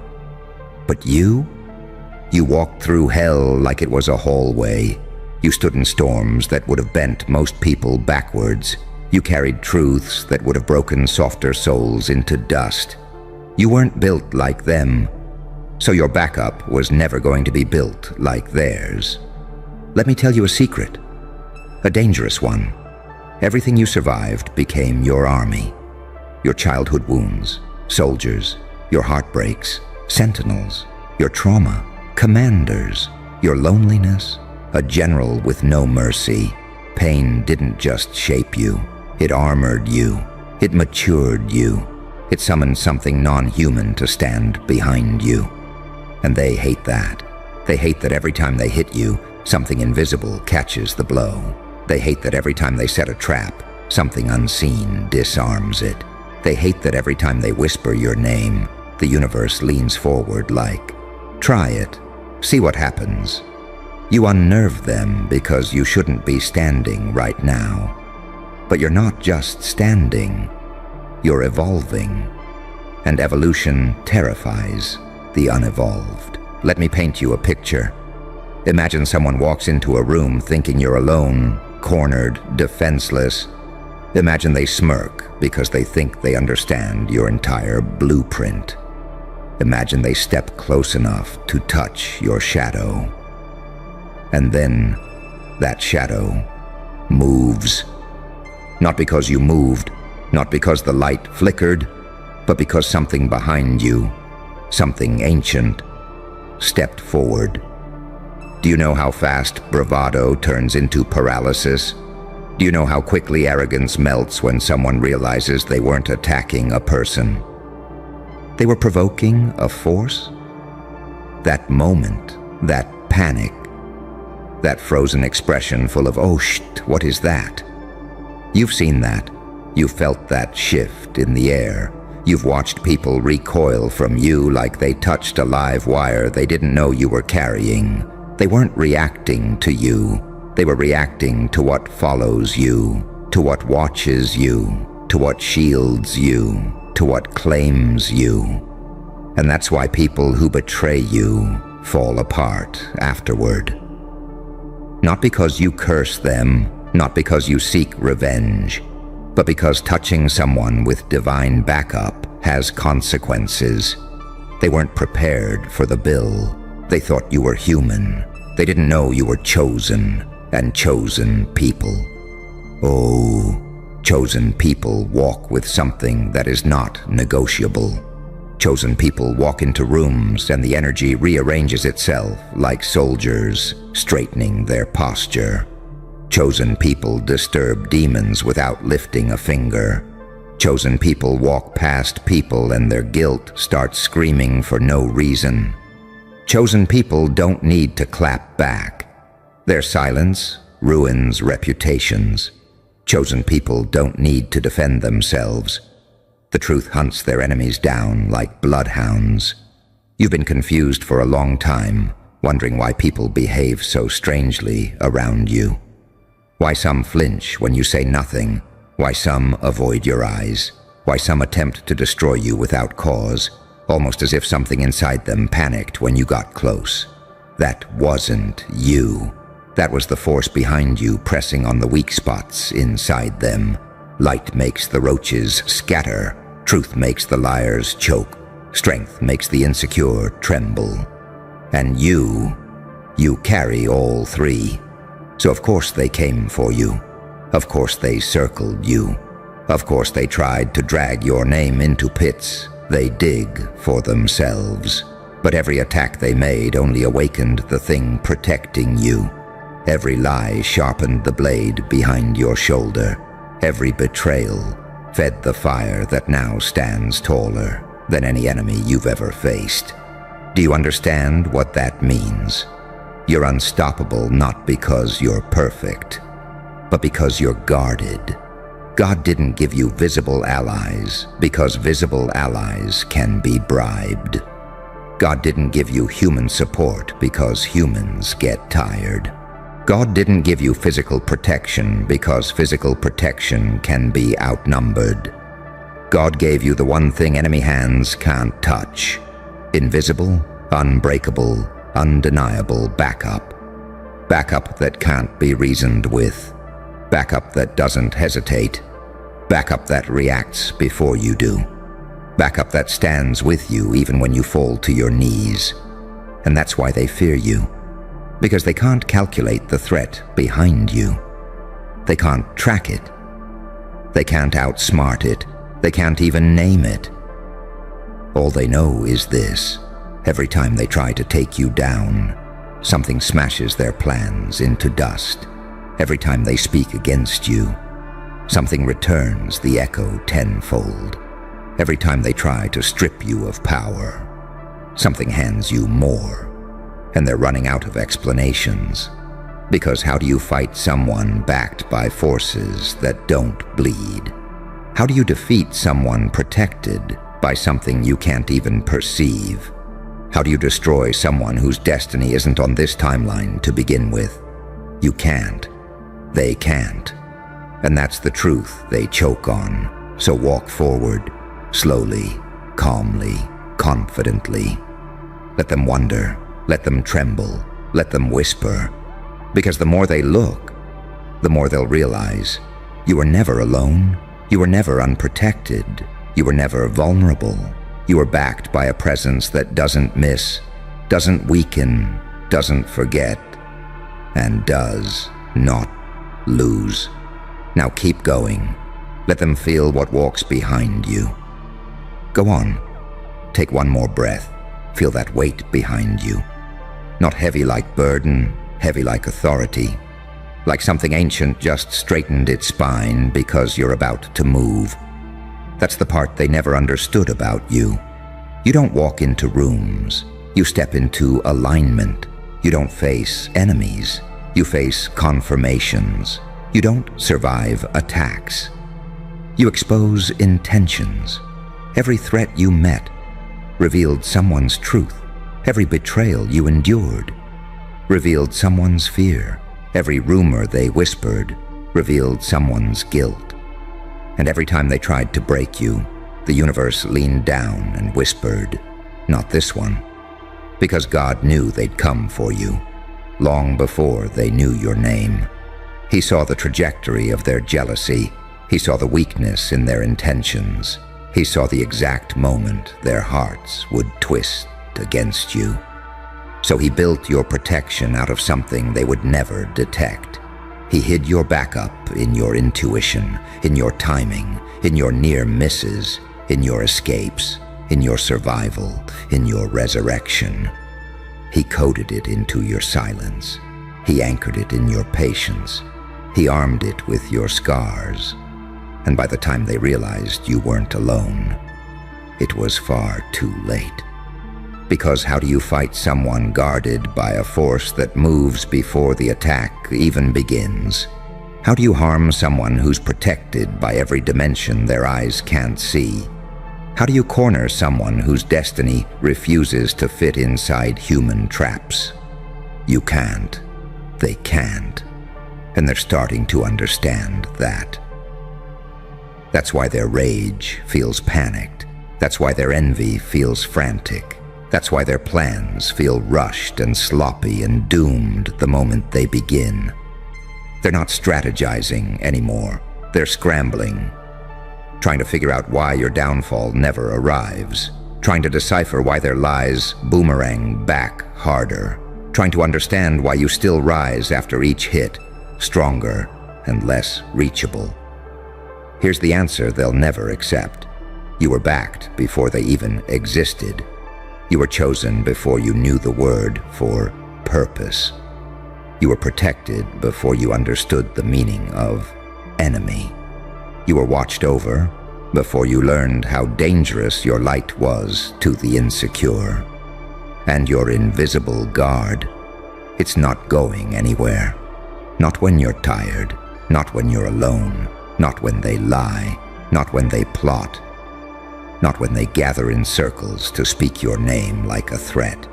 But you walked through hell like it was a hallway. You stood in storms that would have bent most people backwards. You carried truths that would have broken softer souls into dust. You weren't built like them, so your backup was never going to be built like theirs. Let me tell you a secret, a dangerous one. Everything you survived became your army. Your childhood wounds, soldiers, your heartbreaks, sentinels, your trauma, commanders, your loneliness, a general with no mercy. Pain didn't just shape you, it armored you, it matured you, it summoned something non-human to stand behind you. And they hate that. They hate that every time they hit you, something invisible catches the blow. They hate that every time they set a trap, something unseen disarms it. They hate that every time they whisper your name, the universe leans forward like, try it, see what happens. You unnerve them because you shouldn't be standing right now. But you're not just standing, you're evolving. And evolution terrifies the unevolved. Let me paint you a picture. Imagine someone walks into a room thinking you're alone, cornered, defenseless. Imagine they smirk because they think they understand your entire blueprint. Imagine they step close enough to touch your shadow. And then that shadow moves. Not because you moved, not because the light flickered, but because something behind you, something ancient, stepped forward. Do you know how fast bravado turns into paralysis? Do you know how quickly arrogance melts when someone realizes they weren't attacking a person? They were provoking a force? That moment, that panic, that frozen expression full of, oh, what is that? You've seen that. You've felt that shift in the air. You've watched people recoil from you like they touched a live wire they didn't know you were carrying. They weren't reacting to you. They were reacting to what follows you, to what watches you, to what shields you, to what claims you. And that's why people who betray you fall apart afterward. Not because you curse them, not because you seek revenge, but because touching someone with divine backup has consequences. They weren't prepared for the bill. They thought you were human. They didn't know you were chosen, and chosen people. Oh, chosen people walk with something that is not negotiable. Chosen people walk into rooms and the energy rearranges itself like soldiers straightening their posture. Chosen people disturb demons without lifting a finger. Chosen people walk past people and their guilt starts screaming for no reason. Chosen people don't need to clap back. Their silence ruins reputations. Chosen people don't need to defend themselves. The truth hunts their enemies down like bloodhounds. You've been confused for a long time, wondering why people behave so strangely around you. Why some flinch when you say nothing, why some avoid your eyes, why some attempt to destroy you without cause, almost as if something inside them panicked when you got close. That wasn't you. That was the force behind you pressing on the weak spots inside them. Light makes the roaches scatter. Truth makes the liars choke. Strength makes the insecure tremble. And you carry all three. So of course they came for you. Of course they circled you. Of course they tried to drag your name into pits they dig for themselves. But every attack they made only awakened the thing protecting you. Every lie sharpened the blade behind your shoulder. Every betrayal fed the fire that now stands taller than any enemy you've ever faced. Do you understand what that means? You're unstoppable not because you're perfect, but because you're guarded. God didn't give you visible allies because visible allies can be bribed. God didn't give you human support because humans get tired. God didn't give you physical protection because physical protection can be outnumbered. God gave you the one thing enemy hands can't touch: invisible, unbreakable, undeniable backup. Backup that can't be reasoned with. Backup that doesn't hesitate. Backup that reacts before you do. Backup that stands with you even when you fall to your knees. And that's why they fear you. Because they can't calculate the threat behind you. They can't track it. They can't outsmart it. They can't even name it. All they know is this: every time they try to take you down, something smashes their plans into dust. Every time they speak against you, something returns the echo tenfold. Every time they try to strip you of power, something hands you more. And they're running out of explanations. Because how do you fight someone backed by forces that don't bleed? How do you defeat someone protected by something you can't even perceive? How do you destroy someone whose destiny isn't on this timeline to begin with? You can't. They can't. And that's the truth they choke on. So walk forward, slowly, calmly, confidently. Let them wonder. Let them tremble. Let them whisper. Because the more they look, the more they'll realize you were never alone. You were never unprotected. You were never vulnerable. You were backed by a presence that doesn't miss, doesn't weaken, doesn't forget, and does not lose. Now keep going. Let them feel what walks behind you. Go on. Take one more breath. Feel that weight behind you. Not heavy like burden, heavy like authority. Like something ancient just straightened its spine because you're about to move. That's the part they never understood about you. You don't walk into rooms. You step into alignment. You don't face enemies. You face confirmations. You don't survive attacks. You expose intentions. Every threat you met revealed someone's truth. Every betrayal you endured revealed someone's fear. Every rumor they whispered revealed someone's guilt. And every time they tried to break you, the universe leaned down and whispered, "Not this one." Because God knew they'd come for you, long before they knew your name. He saw the trajectory of their jealousy. He saw the weakness in their intentions. He saw the exact moment their hearts would twist against you. So he built your protection out of something they would never detect. He hid your backup in your intuition, in your timing, in your near misses, in your escapes, in your survival, in your resurrection. He coded it into your silence. He anchored it in your patience. He armed it with your scars. And by the time they realized you weren't alone, it was far too late. Because how do you fight someone guarded by a force that moves before the attack even begins? How do you harm someone who's protected by every dimension their eyes can't see? How do you corner someone whose destiny refuses to fit inside human traps? You can't. They can't. And they're starting to understand that. That's why their rage feels panicked. That's why their envy feels frantic. That's why their plans feel rushed and sloppy and doomed the moment they begin. They're not strategizing anymore. They're scrambling, trying to figure out why your downfall never arrives, trying to decipher why their lies boomerang back harder, trying to understand why you still rise after each hit, stronger and less reachable. Here's the answer they'll never accept. You were backed before they even existed. You were chosen before you knew the word for purpose. You were protected before you understood the meaning of enemy. You were watched over before you learned how dangerous your light was to the insecure. And your invisible guard, it's not going anywhere. Not when you're tired, not when you're alone, not when they lie, not when they plot, not when they gather in circles to speak your name like a threat.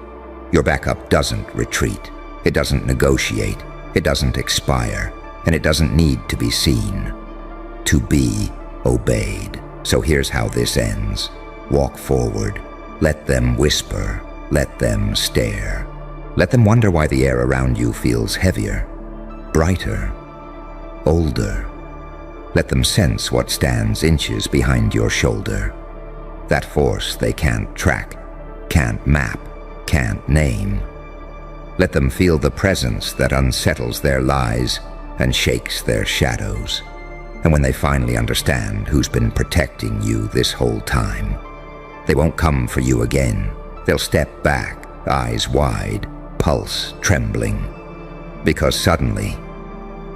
Your backup doesn't retreat, it doesn't negotiate, it doesn't expire, and it doesn't need to be seen. To be obeyed. So here's how this ends. Walk forward. Let them whisper. Let them stare. Let them wonder why the air around you feels heavier, brighter, older. Let them sense what stands inches behind your shoulder. That force they can't track, can't map, can't name. Let them feel the presence that unsettles their lies and shakes their shadows. And when they finally understand who's been protecting you this whole time, they won't come for you again. They'll step back, eyes wide, pulse trembling, because suddenly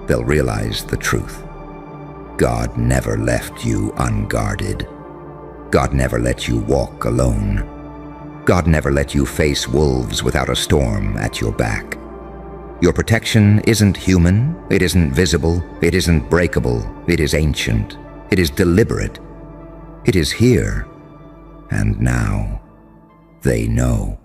they'll realize the truth. God never left you unguarded. God never let you walk alone. God never let you face wolves without a storm at your back. Your protection isn't human, it isn't visible, it isn't breakable, it is ancient, it is deliberate. It is here, and now they know.